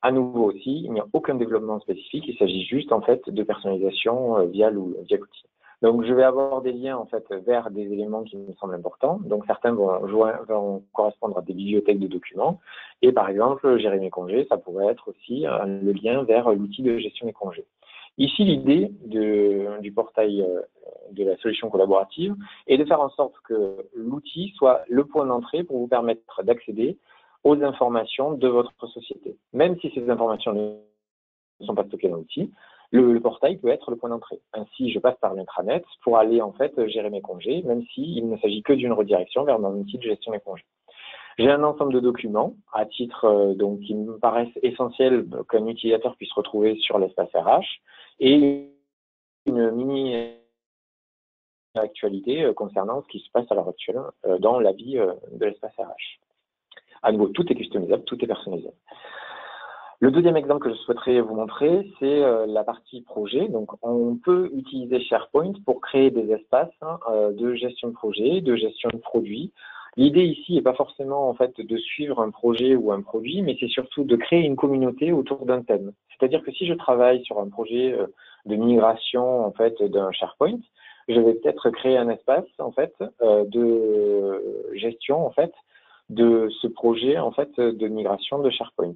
À nouveau aussi, il n'y a aucun développement spécifique, il s'agit juste en fait de personnalisation via l'outil. Donc je vais avoir des liens en fait vers des éléments qui me semblent importants. Donc certains vont correspondre à des bibliothèques de documents. Et par exemple, gérer mes congés, ça pourrait être aussi le lien vers l'outil de gestion des congés. Ici, l'idée du portail de la solution collaborative est de faire en sorte que l'outil soit le point d'entrée pour vous permettre d'accéder aux informations de votre société. Même si ces informations ne sont pas stockées dans l'outil, le portail peut être le point d'entrée. Ainsi, je passe par l'intranet pour aller en fait gérer mes congés, même s'il ne s'agit que d'une redirection vers mon outil de gestion des congés. J'ai un ensemble de documents à titre donc qui me paraissent essentiels qu'un utilisateur puisse retrouver sur l'espace RH et une mini actualité concernant ce qui se passe à l'heure actuelle dans la vie de l'espace RH. À nouveau, tout est customisable, tout est personnalisable. Le deuxième exemple que je souhaiterais vous montrer, c'est la partie projet. Donc, on peut utiliser SharePoint pour créer des espaces de gestion de projet, de gestion de produits. L'idée ici n'est pas forcément en fait de suivre un projet ou un produit, mais c'est surtout de créer une communauté autour d'un thème. C'est-à-dire que si je travaille sur un projet de migration en fait d'un SharePoint, je vais peut-être créer un espace en fait de gestion en fait de ce projet en fait de migration de SharePoint.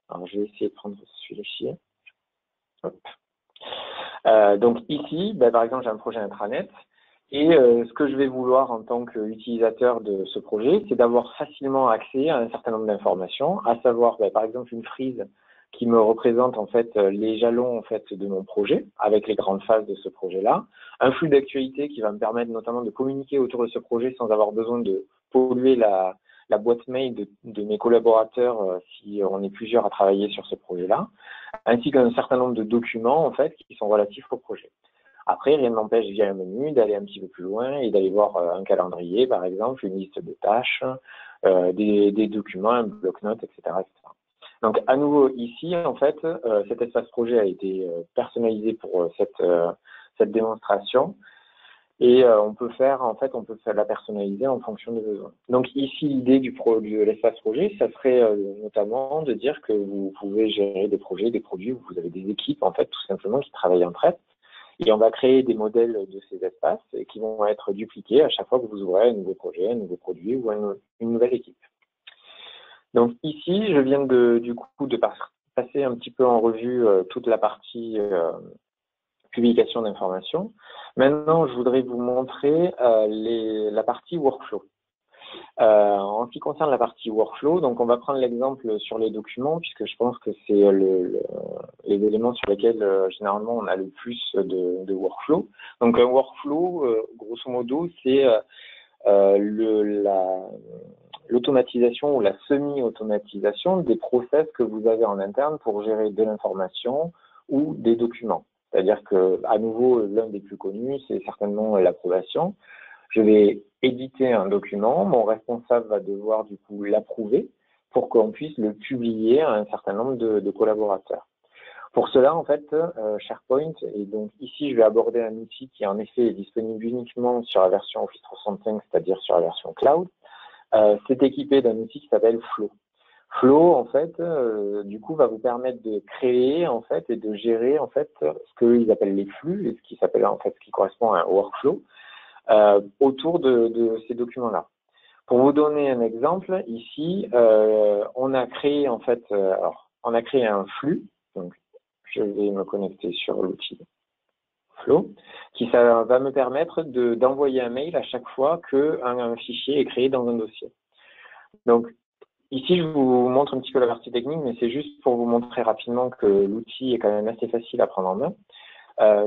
Alors je vais essayer de prendre celui-ci. Donc ici, par exemple, j'ai un projet intranet et ce que je vais vouloir en tant qu'utilisateur de ce projet, c'est d'avoir facilement accès à un certain nombre d'informations, à savoir par exemple une frise qui me représente en fait les jalons en fait de mon projet avec les grandes phases de ce projet-là, un flux d'actualité qui va me permettre notamment de communiquer autour de ce projet sans avoir besoin de polluer la la boîte mail de mes collaborateurs si on est plusieurs à travailler sur ce projet-là, ainsi qu'un certain nombre de documents en fait qui sont relatifs au projet. Après, rien ne m'empêche via un menu d'aller un petit peu plus loin et d'aller voir un calendrier, par exemple, une liste de tâches, des documents, un bloc-notes, etc., etc. Donc, à nouveau, ici, en fait, cet espace projet a été personnalisé pour cette démonstration. Et on peut la personnaliser en fonction des besoins. Donc ici, l'idée de l'espace projet, ça serait notamment de dire que vous pouvez gérer des projets, des produits, où vous avez des équipes, en fait, tout simplement, qui travaillent entre elles. Et on va créer des modèles de ces espaces qui vont être dupliqués à chaque fois que vous ouvrez un nouveau projet, un nouveau produit ou une nouvelle équipe. Donc ici, je viens du coup de passer un petit peu en revue toute la partie publication d'informations. Maintenant, je voudrais vous montrer la partie workflow. En ce qui concerne la partie workflow, donc on va prendre l'exemple sur les documents, puisque je pense que c'est les éléments sur lesquels généralement on a le plus de workflow. Donc un workflow, grosso modo, c'est l'automatisation ou la semi-automatisation des process que vous avez en interne pour gérer de l'information ou des documents. C'est-à-dire que, à nouveau, l'un des plus connus, c'est certainement l'approbation. Je vais éditer un document, mon responsable va devoir du coup l'approuver pour qu'on puisse le publier à un certain nombre de collaborateurs. Pour cela, en fait, SharePoint, et donc ici, je vais aborder un outil qui en effet est disponible uniquement sur la version Office 365, c'est-à-dire sur la version cloud, c'est équipé d'un outil qui s'appelle Flow. Flow, en fait, du coup, va vous permettre de créer, en fait, et de gérer, en fait, ce qu'ils appellent les flux, et ce qui correspond à un workflow, autour de ces documents-là. Pour vous donner un exemple, ici, on a créé, en fait, on a créé un flux, donc je vais me connecter sur l'outil Flow, ça va me permettre d'envoyer un mail à chaque fois qu'un fichier est créé dans un dossier. Donc, ici, je vous montre un petit peu la partie technique, mais c'est juste pour vous montrer rapidement que l'outil est quand même assez facile à prendre en main.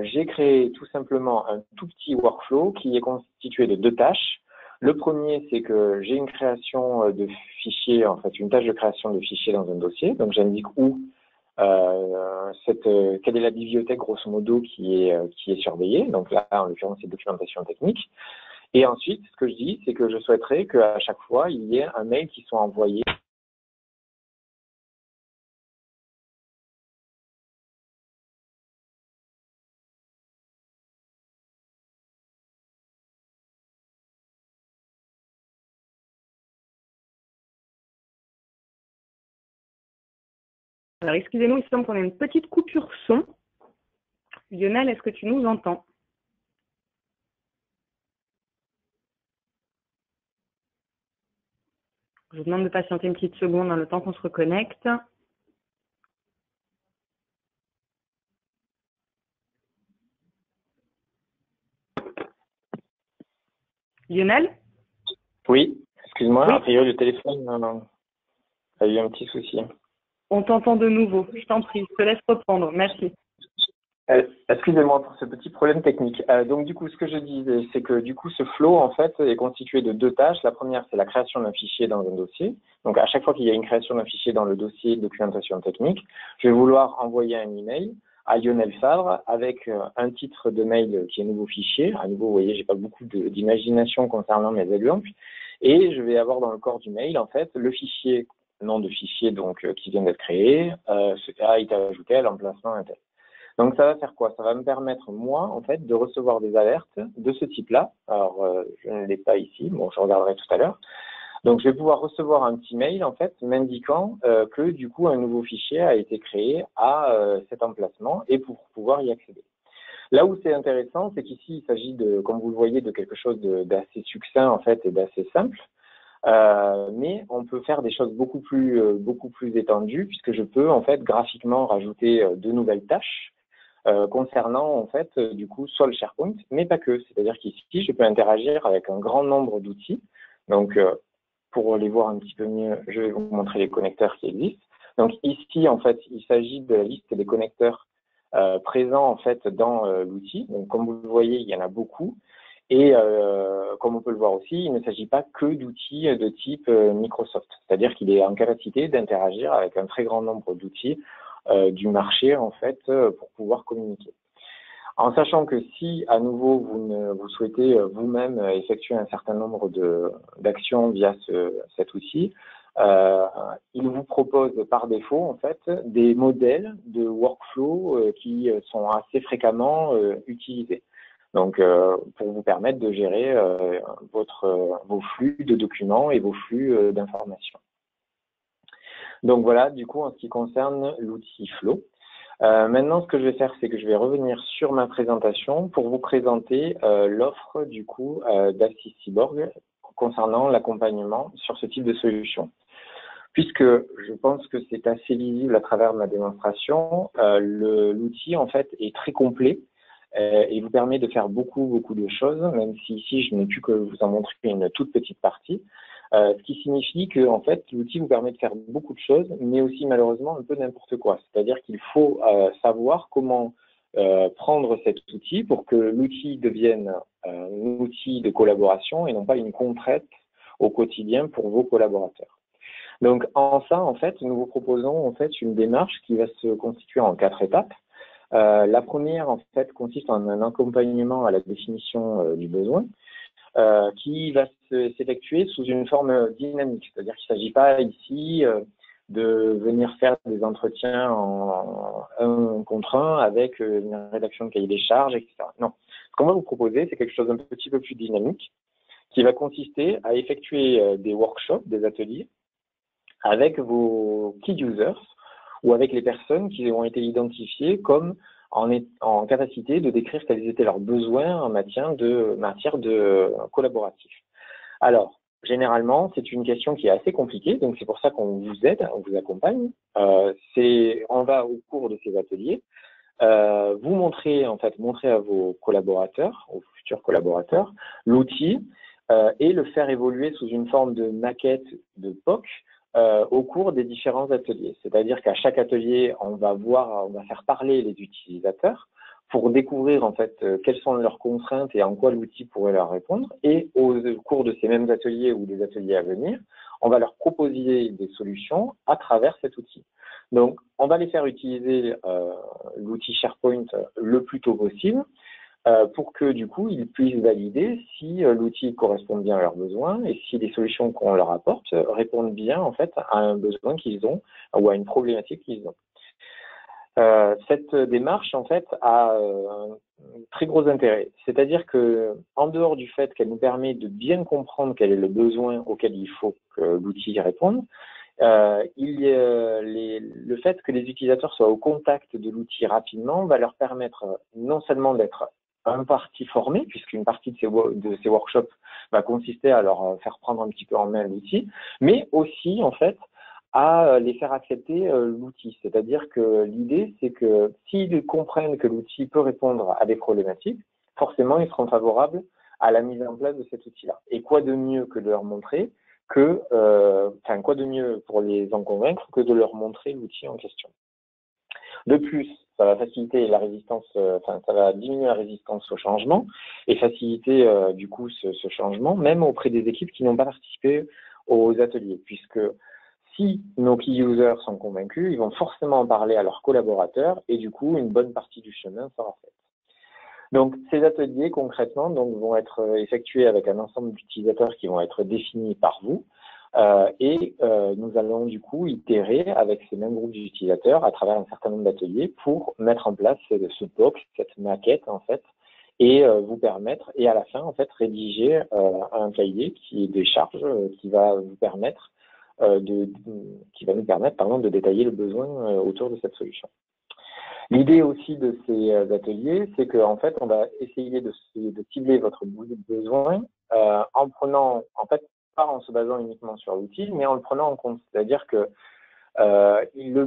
J'ai créé tout simplement un tout petit workflow qui est constitué de 2 tâches. Le premier, c'est que j'ai une création de fichier, en fait, une tâche de création de fichier dans un dossier. Donc, j'indique où quelle est la bibliothèque, grosso modo, qui est surveillée. Donc là, en l'occurrence, c'est documentation technique. Et ensuite, ce que je dis, c'est que je souhaiterais qu'à chaque fois, il y ait un mail qui soit envoyé. Alors, excusez-nous, il semble qu'on a une petite coupure son. Lionel, est-ce que tu nous entends? Je vous demande de patienter une petite seconde dans le temps qu'on se reconnecte. Lionel? Oui, excuse-moi, Oui. a priori, le téléphone a eu un petit souci. On t'entend de nouveau. Je t'en prie, je te laisse reprendre. Merci. Excusez-moi pour ce petit problème technique. Donc, du coup, ce que je disais, c'est que du coup, ce flow, en fait, est constitué de 2 tâches. La première, c'est la création d'un fichier dans un dossier. Donc, à chaque fois qu'il y a une création d'un fichier dans le dossier documentation technique, je vais vouloir envoyer un email à Lionel Favre avec un titre de mail qui est nouveau fichier. À nouveau, vous voyez, j'ai pas beaucoup d'imagination concernant mes exemples. Et je vais avoir dans le corps du mail, en fait, le fichier, nom de fichier donc qui vient d'être créé, a été ajouté à l'emplacement intel. Donc, ça va faire quoi? Ça va me permettre, moi, en fait, de recevoir des alertes de ce type-là. Alors, je ne l'ai pas ici. Bon, je regarderai tout à l'heure. Donc, je vais pouvoir recevoir un petit mail, en fait, m'indiquant que, du coup, un nouveau fichier a été créé à cet emplacement et pour pouvoir y accéder. Là où c'est intéressant, c'est qu'ici, il s'agit de, comme vous le voyez, de quelque chose d'assez succinct, en fait, et d'assez simple. Mais on peut faire des choses beaucoup plus étendues puisque je peux, en fait, graphiquement rajouter de nouvelles tâches. Concernant en fait du coup soit le SharePoint, mais pas que. C'est-à-dire qu'ici, je peux interagir avec un grand nombre d'outils. Donc, pour les voir un petit peu mieux, je vais vous montrer les connecteurs qui existent. Donc ici, en fait, il s'agit de la liste des connecteurs présents en fait dans l'outil. Donc, comme vous le voyez, il y en a beaucoup. Et comme on peut le voir aussi, il ne s'agit pas que d'outils de type Microsoft, c'est-à-dire qu'il est en capacité d'interagir avec un très grand nombre d'outils du marché en fait pour pouvoir communiquer. En sachant que si à nouveau vous souhaitez vous-même effectuer un certain nombre d'actions via cet outil, il vous propose par défaut en fait des modèles de workflow qui sont assez fréquemment utilisés. Donc, pour vous permettre de gérer vos flux de documents et vos flux d'informations. Donc voilà, du coup, en ce qui concerne l'outil Flow. Maintenant, ce que je vais faire, c'est que je vais revenir sur ma présentation pour vous présenter l'offre du coup d'Assist Cyborg concernant l'accompagnement sur ce type de solution. Puisque je pense que c'est assez visible à travers ma démonstration, l'outil en fait est très complet et vous permet de faire beaucoup de choses, même si ici je n'ai pu que vous en montrer une toute petite partie. Ce qui signifie que en fait l'outil vous permet de faire beaucoup de choses, mais aussi malheureusement un peu n'importe quoi. C'est-à-dire qu'il faut savoir comment prendre cet outil pour que l'outil devienne un outil de collaboration et non pas une contrainte au quotidien pour vos collaborateurs. Donc en ça, en fait, nous vous proposons en fait une démarche qui va se constituer en 4 étapes. La première, en fait, consiste en un accompagnement à la définition du besoin qui va s'effectuer sous une forme dynamique. C'est-à-dire qu'il ne s'agit pas ici de venir faire des entretiens en un contre un avec une rédaction de cahier des charges, etc. Non. Ce qu'on va vous proposer, c'est quelque chose d'un petit peu plus dynamique qui va consister à effectuer des workshops, des ateliers avec vos key users ou avec les personnes qui ont été identifiées comme en capacité de décrire quels étaient leurs besoins en matière de collaboratif. Alors, généralement, c'est une question qui est assez compliquée, donc c'est pour ça qu'on vous aide, on vous accompagne. On va au cours de ces ateliers vous montrer à vos collaborateurs, aux futurs collaborateurs, l'outil et le faire évoluer sous une forme de maquette de POC au cours des différents ateliers. C'est-à-dire qu'à chaque atelier, on va faire parler les utilisateurs pour découvrir en fait quelles sont leurs contraintes et en quoi l'outil pourrait leur répondre. Et au cours de ces mêmes ateliers ou des ateliers à venir, on va leur proposer des solutions à travers cet outil. Donc, on va les faire utiliser l'outil SharePoint le plus tôt possible pour que du coup ils puissent valider si l'outil correspond bien à leurs besoins et si les solutions qu'on leur apporte répondent bien en fait à un besoin qu'ils ont ou à une problématique qu'ils ont. Cette démarche en fait a un très gros intérêt, c'est-à-dire que en dehors du fait qu'elle nous permet de bien comprendre quel est le besoin auquel il faut que l'outil réponde, le fait que les utilisateurs soient au contact de l'outil rapidement va leur permettre non seulement d'être en partie formés, puisqu'une partie de ces workshops va consister à leur faire prendre un petit peu en main l'outil, mais aussi en fait à les faire accepter l'outil. C'est-à-dire que l'idée, c'est que s'ils comprennent que l'outil peut répondre à des problématiques, forcément, ils seront favorables à la mise en place de cet outil-là. Et quoi de mieux que de leur montrer quoi de mieux pour les en convaincre que de leur montrer l'outil en question. De plus, ça va faciliter la résistance, ça va diminuer la résistance au changement et faciliter du coup ce changement, même auprès des équipes qui n'ont pas participé aux ateliers, puisque si nos key users sont convaincus, ils vont forcément en parler à leurs collaborateurs et du coup, une bonne partie du chemin sera faite. Donc, ces ateliers, concrètement, vont être effectués avec un ensemble d'utilisateurs qui vont être définis par vous. Nous allons du coup itérer avec ces mêmes groupes d'utilisateurs à travers un certain nombre d'ateliers pour mettre en place ce POC, cette maquette en fait, et vous permettre, et à la fin en fait, rédiger un cahier qui est des charges qui va nous permettre de détailler le besoin autour de cette solution. L'idée aussi de ces ateliers, c'est qu'en fait, on va essayer de cibler votre besoin en prenant, en fait, pas en se basant uniquement sur l'outil, mais en le prenant en compte. C'est-à-dire que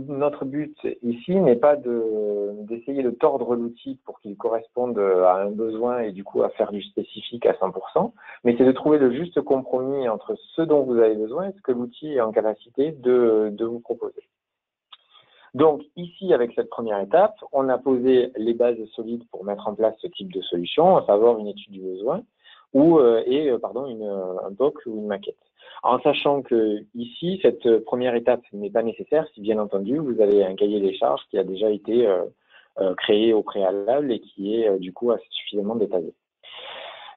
notre but ici n'est pas d'essayer de tordre l'outil pour qu'il corresponde à un besoin et du coup à faire du spécifique à 100%, mais c'est de trouver le juste compromis entre ce dont vous avez besoin et ce que l'outil est en capacité de vous proposer. Donc ici, avec cette première étape, on a posé les bases solides pour mettre en place ce type de solution, à savoir une étude du besoin. un POC ou une maquette. En sachant que ici, cette première étape n'est pas nécessaire si bien entendu vous avez un cahier des charges qui a déjà été créé au préalable et qui est du coup assez suffisamment détaillé.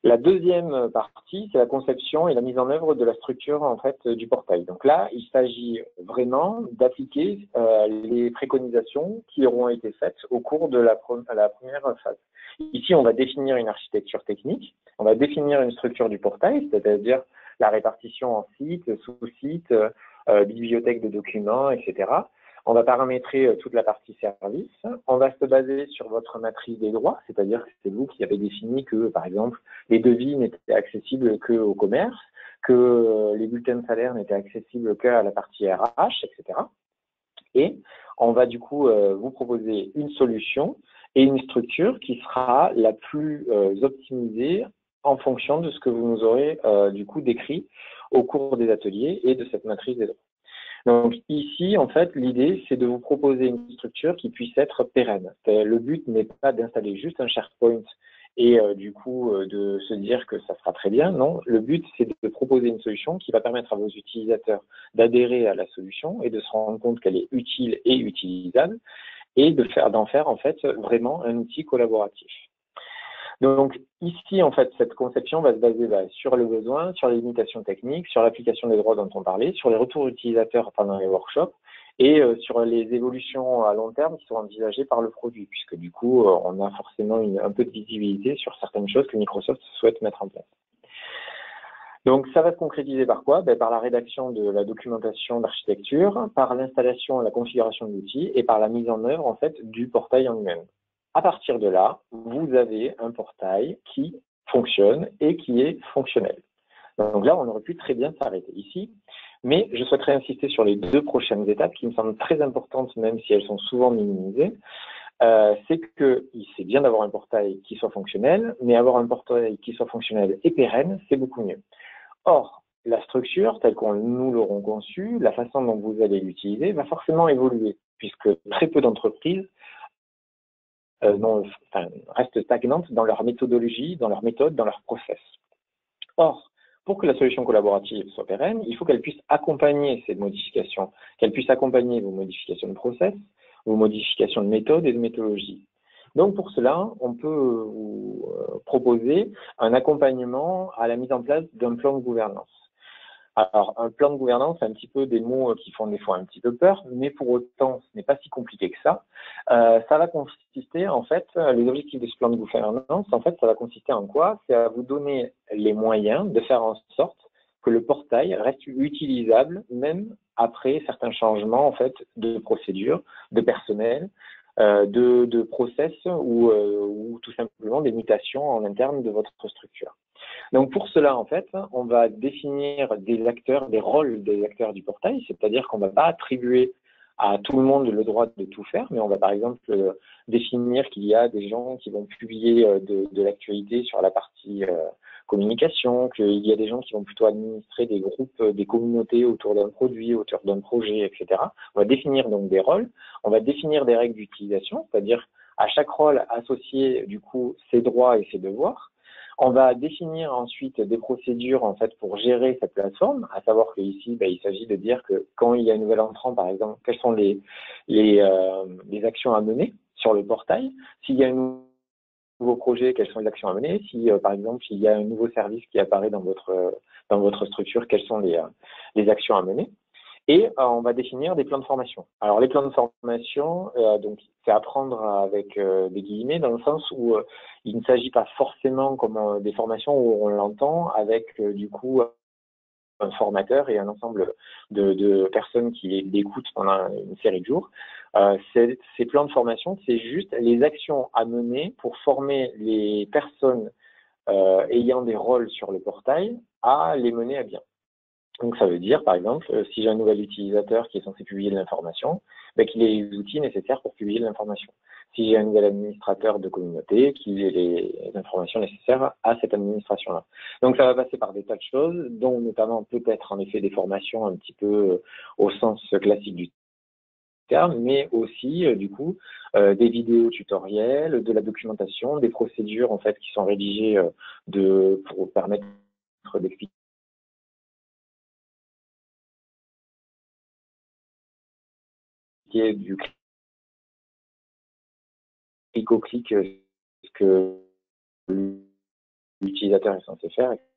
La deuxième partie, c'est la conception et la mise en œuvre de la structure en fait du portail. Donc là, il s'agit vraiment d'appliquer les préconisations qui auront été faites au cours de la première phase. Ici, on va définir une architecture technique, on va définir une structure du portail, c'est-à-dire la répartition en sites, sous-sites, bibliothèque de documents, etc. On va paramétrer toute la partie service. On va se baser sur votre matrice des droits, c'est-à-dire que c'est vous qui avez défini que, par exemple, les devis n'étaient accessibles qu'au commerce, que les bulletins de salaire n'étaient accessibles qu'à la partie RH, etc. Et on va du coup vous proposer une solution et une structure qui sera la plus optimisée en fonction de ce que vous nous aurez du coup décrit au cours des ateliers et de cette matrice des droits. Donc ici, en fait, l'idée, c'est de vous proposer une structure qui puisse être pérenne. Le but n'est pas d'installer juste un SharePoint et du coup de se dire que ça sera très bien. Non, le but, c'est de proposer une solution qui va permettre à vos utilisateurs d'adhérer à la solution et de se rendre compte qu'elle est utile et utilisable et d'en faire en fait vraiment un outil collaboratif. Donc ici, en fait, cette conception va se baser sur le besoin, sur les limitations techniques, sur l'application des droits dont on parlait, sur les retours utilisateurs pendant les workshops et sur les évolutions à long terme qui sont envisagées par le produit, puisque du coup, on a forcément un peu de visibilité sur certaines choses que Microsoft souhaite mettre en place. Donc, ça va se concrétiser par quoi? Par la rédaction de la documentation d'architecture, par l'installation et la configuration de l'outil et par la mise en œuvre, en fait, du portail en lui-même. À partir de là, vous avez un portail qui fonctionne et qui est fonctionnel. Donc là, on aurait pu très bien s'arrêter ici, mais je souhaiterais insister sur les deux prochaines étapes qui me semblent très importantes, même si elles sont souvent minimisées. C'est que c'est bien d'avoir un portail qui soit fonctionnel, mais avoir un portail qui soit fonctionnel et pérenne, c'est beaucoup mieux. Or, la structure, telle qu'on nous l'aurons conçue, la façon dont vous allez l'utiliser, va forcément évoluer, puisque très peu d'entreprises restent stagnantes dans leur méthodologie, dans leur méthode, dans leur process. Or, pour que la solution collaborative soit pérenne, il faut qu'elle puisse accompagner ces modifications, qu'elle puisse accompagner vos modifications de process, vos modifications de méthode et de méthodologie. Donc pour cela, on peut vous proposer un accompagnement à la mise en place d'un plan de gouvernance. Alors, un plan de gouvernance, c'est un petit peu des mots qui font des fois un petit peu peur, mais pour autant, ce n'est pas si compliqué que ça. Ça va consister, en fait, les objectifs de ce plan de gouvernance, en fait, ça va consister en quoi? C'est à vous donner les moyens de faire en sorte que le portail reste utilisable, même après certains changements, en fait, de procédure, de personnel, de process ou tout simplement des mutations en interne de votre structure. Donc pour cela, en fait, on va définir des acteurs, des rôles des acteurs du portail, c'est-à-dire qu'on ne va pas attribuer à tout le monde le droit de tout faire, mais on va par exemple définir qu'il y a des gens qui vont publier de l'actualité sur la partie communication, qu'il y a des gens qui vont plutôt administrer des groupes, des communautés autour d'un produit, autour d'un projet, etc. On va définir donc des rôles, on va définir des règles d'utilisation, c'est-à-dire à chaque rôle associer du coup ses droits et ses devoirs. On va définir ensuite des procédures en fait pour gérer cette plateforme, à savoir qu'ici, il s'agit de dire que quand il y a un nouvel entrant, par exemple, quelles sont les actions à mener sur le portail. S'il y a un nouveau projet, quelles sont les actions à mener. Si, par exemple, il y a un nouveau service qui apparaît dans votre structure, quelles sont les actions à mener. Et on va définir des plans de formation. Alors les plans de formation, donc c'est apprendre avec des guillemets dans le sens où il ne s'agit pas forcément comme des formations où on l'entend avec du coup un formateur et un ensemble de personnes qui l'écoutent pendant une série de jours. Ces plans de formation, c'est juste les actions à mener pour former les personnes ayant des rôles sur le portail à les mener à bien. Donc ça veut dire, par exemple, si j'ai un nouvel utilisateur qui est censé publier de l'information, qu'il ait les outils nécessaires pour publier de l'information. Si j'ai un nouvel administrateur de communauté, qu'il ait les informations nécessaires à cette administration-là. Donc ça va passer par des tas de choses, dont notamment peut-être en effet des formations un petit peu au sens classique du externe, mais aussi du coup des vidéos tutoriels, de la documentation, des procédures en fait qui sont rédigées pour permettre d'expliquer du clic au clic ce que l'utilisateur est censé faire, etc.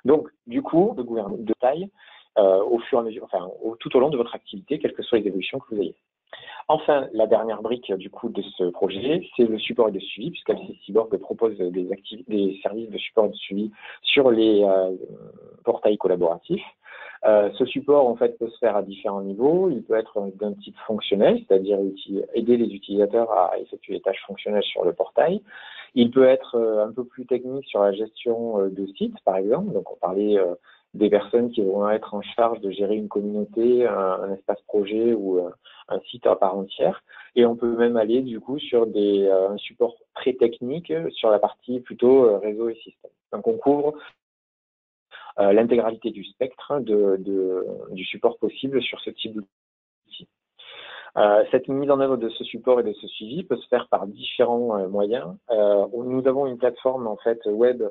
Donc, du coup, le gouvernement de taille au fur et à mesure, enfin, tout au long de votre activité, quelles que soient les évolutions que vous ayez. Enfin, la dernière brique du coup de ce projet, c'est le support et le suivi, puisqu'Alcis Cyborg propose des services de support et de suivi sur les portails collaboratifs. Ce support, en fait, peut se faire à différents niveaux. Il peut être d'un type fonctionnel, c'est-à-dire aider les utilisateurs à effectuer les tâches fonctionnelles sur le portail. Il peut être un peu plus technique sur la gestion de sites, par exemple. Donc, on parlait des personnes qui vont être en charge de gérer une communauté, un espace projet ou un site à part entière. Et on peut même aller, du coup, sur un support très technique sur la partie plutôt réseau et système. Donc, on couvre l'intégralité du spectre du support possible sur ce type d'outil. Cette mise en œuvre de ce support et de ce suivi peut se faire par différents moyens. Nous avons une plateforme en fait web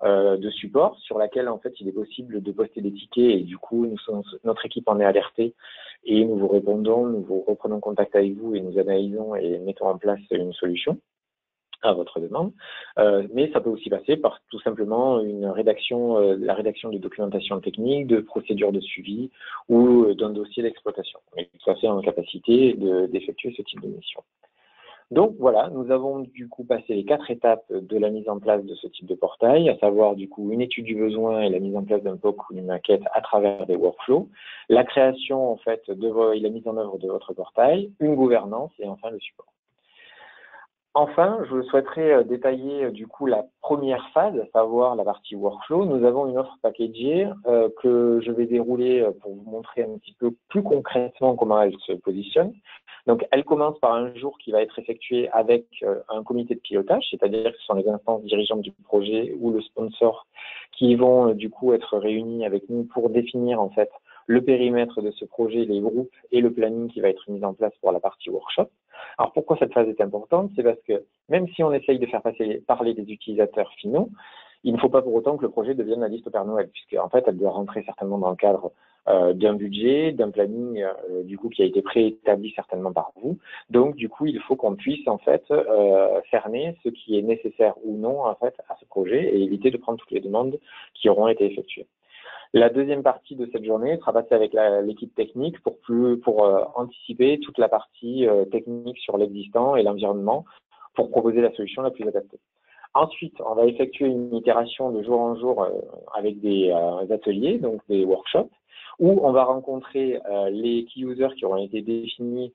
de support sur laquelle en fait il est possible de poster des tickets et du coup notre équipe en est alertée et nous vous répondons, nous vous reprenons contact avec vous et nous analysons et mettons en place une solution à votre demande, mais ça peut aussi passer par tout simplement la rédaction de documentation technique, de procédures de suivi ou d'un dossier d'exploitation. Mais tout à fait en capacité d'effectuer ce type de mission. Donc voilà, nous avons du coup passé les 4 étapes de la mise en place de ce type de portail, à savoir du coup une étude du besoin et la mise en place d'un POC ou d'une maquette à travers des workflows, la création en fait et la mise en œuvre de votre portail, une gouvernance et enfin le support. Enfin, je souhaiterais détailler du coup la première phase, à savoir la partie workflow. Nous avons une offre packagée que je vais dérouler pour vous montrer un petit peu plus concrètement comment elle se positionne. Donc, elle commence par un jour qui va être effectué avec un comité de pilotage, c'est-à-dire que ce sont les instances dirigeantes du projet ou le sponsor qui vont du coup être réunis avec nous pour définir en fait le périmètre de ce projet, les groupes et le planning qui va être mis en place pour la partie workshop. Alors pourquoi cette phase est importante? C'est parce que même si on essaye de faire parler des utilisateurs finaux, il ne faut pas pour autant que le projet devienne la liste Père Noël, puisque en fait elle doit rentrer certainement dans le cadre d'un budget, d'un planning du coup qui a été préétabli certainement par vous. Donc du coup il faut qu'on puisse en fait cerner ce qui est nécessaire ou non en fait à ce projet et éviter de prendre toutes les demandes qui auront été effectuées. La deuxième partie de cette journée sera passée avec l'équipe technique pour anticiper toute la partie technique sur l'existant et l'environnement pour proposer la solution la plus adaptée. Ensuite, on va effectuer une itération de jour en jour avec des ateliers, donc des workshops, où on va rencontrer les key users qui auront été définis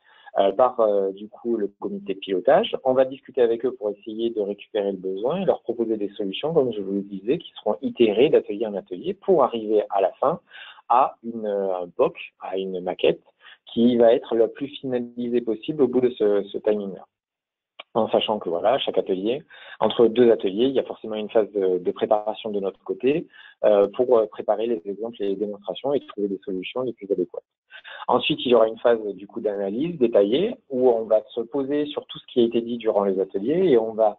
par du coup le comité de pilotage. On va discuter avec eux pour essayer de récupérer le besoin et leur proposer des solutions, comme je vous le disais, qui seront itérées d'atelier en atelier pour arriver à la fin à un POC, à une maquette qui va être la plus finalisée possible au bout de ce timing-là. En sachant que voilà, chaque atelier, entre 2 ateliers, il y a forcément une phase de préparation de notre côté pour préparer les exemples et les démonstrations et trouver des solutions les plus adéquates. Ensuite, il y aura une phase du coup d'analyse détaillée où on va se poser sur tout ce qui a été dit durant les ateliers et on va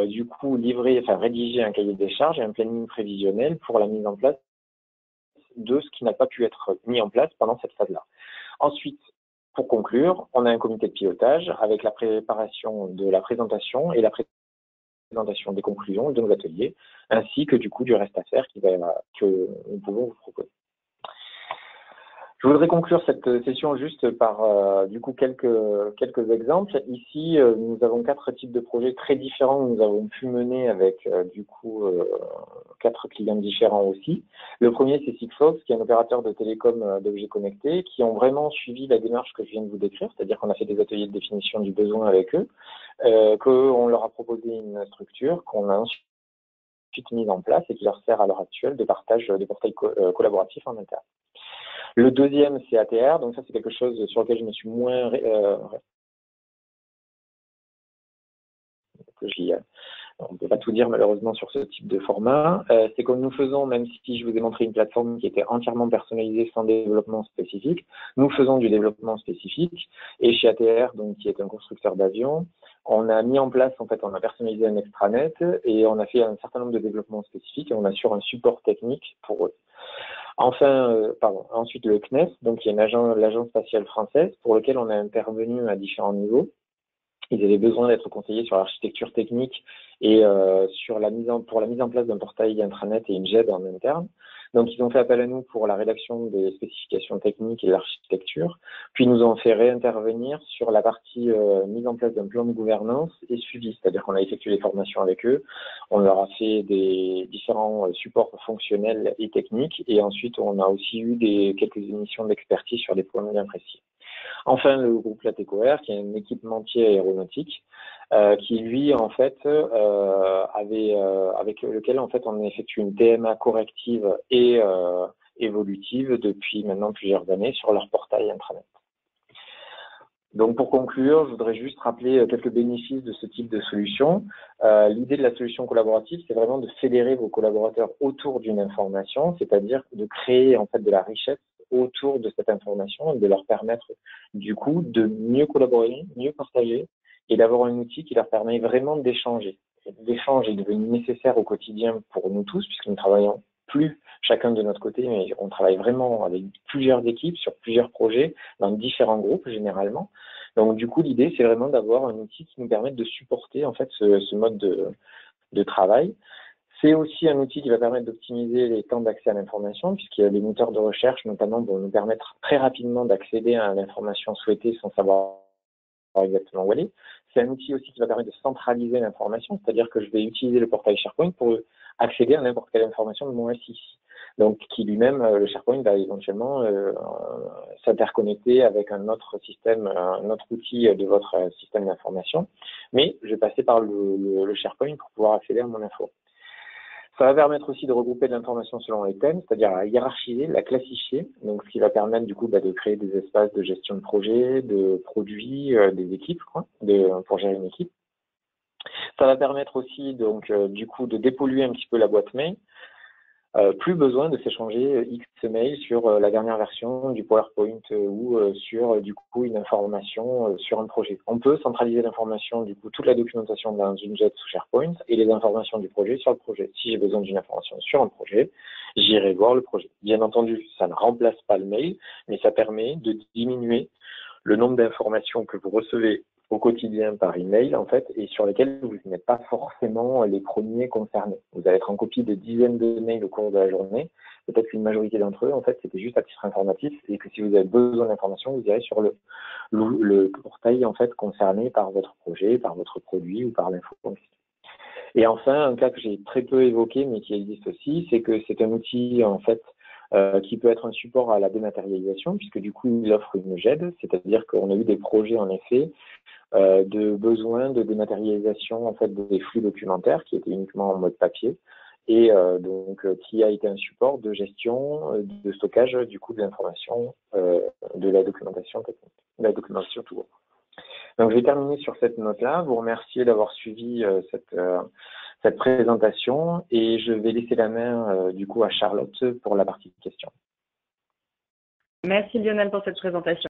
du coup rédiger un cahier des charges et un planning prévisionnel pour la mise en place de ce qui n'a pas pu être mis en place pendant cette phase-là. Ensuite, pour conclure, on a un comité de pilotage avec la préparation de la présentation et la présentation des conclusions de nos ateliers, ainsi que du coup du reste à faire que nous pouvons vous proposer. Je voudrais conclure cette session juste par du coup quelques exemples. Ici, nous avons 4 types de projets très différents que nous avons pu mener avec du coup 4 clients différents aussi. Le premier, c'est Sigfox, qui est un opérateur de télécom d'objets connectés, qui ont vraiment suivi la démarche que je viens de vous décrire, c'est-à-dire qu'on a fait des ateliers de définition du besoin avec eux, qu'on leur a proposé une structure qu'on a ensuite mise en place et qui leur sert à l'heure actuelle de partage de portails collaboratifs en interne. Le deuxième, c'est ATR, donc ça c'est quelque chose sur lequel je me suis moins on ne peut pas tout dire malheureusement sur ce type de format, c'est que nous faisons, même si je vous ai montré une plateforme qui était entièrement personnalisée sans développement spécifique, nous faisons du développement spécifique. Et chez ATR, donc qui est un constructeur d'avions, on a mis en place, en fait, on a personnalisé un extranet et on a fait un certain nombre de développements spécifiques et on assure un support technique pour eux. Ensuite le CNES, donc qui est l'agence spatiale française, pour lequel on a intervenu à différents niveaux. Ils avaient besoin d'être conseillés sur l'architecture technique et pour la mise en place d'un portail intranet et une GED en interne. Donc, ils ont fait appel à nous pour la rédaction des spécifications techniques et de l'architecture. Puis, ils nous ont fait réintervenir sur la partie mise en place d'un plan de gouvernance et suivi. C'est-à-dire qu'on a effectué des formations avec eux. On leur a fait des différents supports fonctionnels et techniques. Et ensuite, on a aussi eu quelques émissions d'expertise sur des points bien précis. Enfin, le groupe Latécoère, qui est un équipementier aéronautique, qui lui, en fait, avec lequel, en fait, on effectue une TMA corrective et évolutive depuis maintenant plusieurs années sur leur portail intranet. Donc, pour conclure, je voudrais juste rappeler quelques bénéfices de ce type de solution. L'idée de la solution collaborative, c'est vraiment de fédérer vos collaborateurs autour d'une information, c'est-à-dire de créer, en fait, de la richesse autour de cette information et de leur permettre, du coup, de mieux collaborer, mieux partager et d'avoir un outil qui leur permet vraiment d'échanger. L'échange est devenu nécessaire au quotidien pour nous tous, puisque nous ne travaillons plus chacun de notre côté, mais on travaille vraiment avec plusieurs équipes sur plusieurs projets dans différents groupes généralement. Donc du coup, l'idée, c'est vraiment d'avoir un outil qui nous permette de supporter en fait ce mode de travail. C'est aussi un outil qui va permettre d'optimiser les temps d'accès à l'information, puisqu'il y a des moteurs de recherche, notamment, vont nous permettre très rapidement d'accéder à l'information souhaitée sans savoir exactement où elle est. C'est un outil aussi qui va permettre de centraliser l'information, c'est-à-dire que je vais utiliser le portail SharePoint pour accéder à n'importe quelle information de mon SI. Donc, qui lui-même, le SharePoint va éventuellement s'interconnecter avec un autre système, un autre outil de votre système d'information. Mais je vais passer par le SharePoint pour pouvoir accéder à mon info. Ça va permettre aussi de regrouper de l'information selon les thèmes, c'est-à-dire la hiérarchiser, la classifier, donc ce qui va permettre du coup de créer des espaces de gestion de projet, de produits, des équipes, pour gérer une équipe. Ça va permettre aussi donc du coup de dépolluer un petit peu la boîte mail. Plus besoin de s'échanger X mails sur la dernière version du PowerPoint ou sur du coup une information sur un projet. On peut centraliser l'information, du coup toute la documentation dans une GED sous SharePoint et les informations du projet sur le projet. Si j'ai besoin d'une information sur un projet, j'irai voir le projet. Bien entendu, ça ne remplace pas le mail, mais ça permet de diminuer le nombre d'informations que vous recevez au quotidien par email, en fait, et sur lesquels vous n'êtes pas forcément les premiers concernés. Vous allez être en copie de dizaines de mails au cours de la journée. Peut-être qu'une majorité d'entre eux, en fait, c'était juste à titre informatif, et que si vous avez besoin d'informations, vous irez sur le portail, en fait, concerné par votre projet, par votre produit ou par l'info. Et enfin, un cas que j'ai très peu évoqué, mais qui existe aussi, c'est que c'est un outil, en fait, qui peut être un support à la dématérialisation, puisque du coup, il offre une GED, c'est-à-dire qu'on a eu des projets, en effet, de besoin de dématérialisation en fait des flux documentaires qui étaient uniquement en mode papier et qui a été un support de gestion de stockage du coup de l'information de la documentation technique, de la documentation tout court. Donc je vais terminer sur cette note-là, vous remercier d'avoir suivi cette présentation et je vais laisser la main du coup à Charlotte pour la partie questions. Merci Lionel pour cette présentation.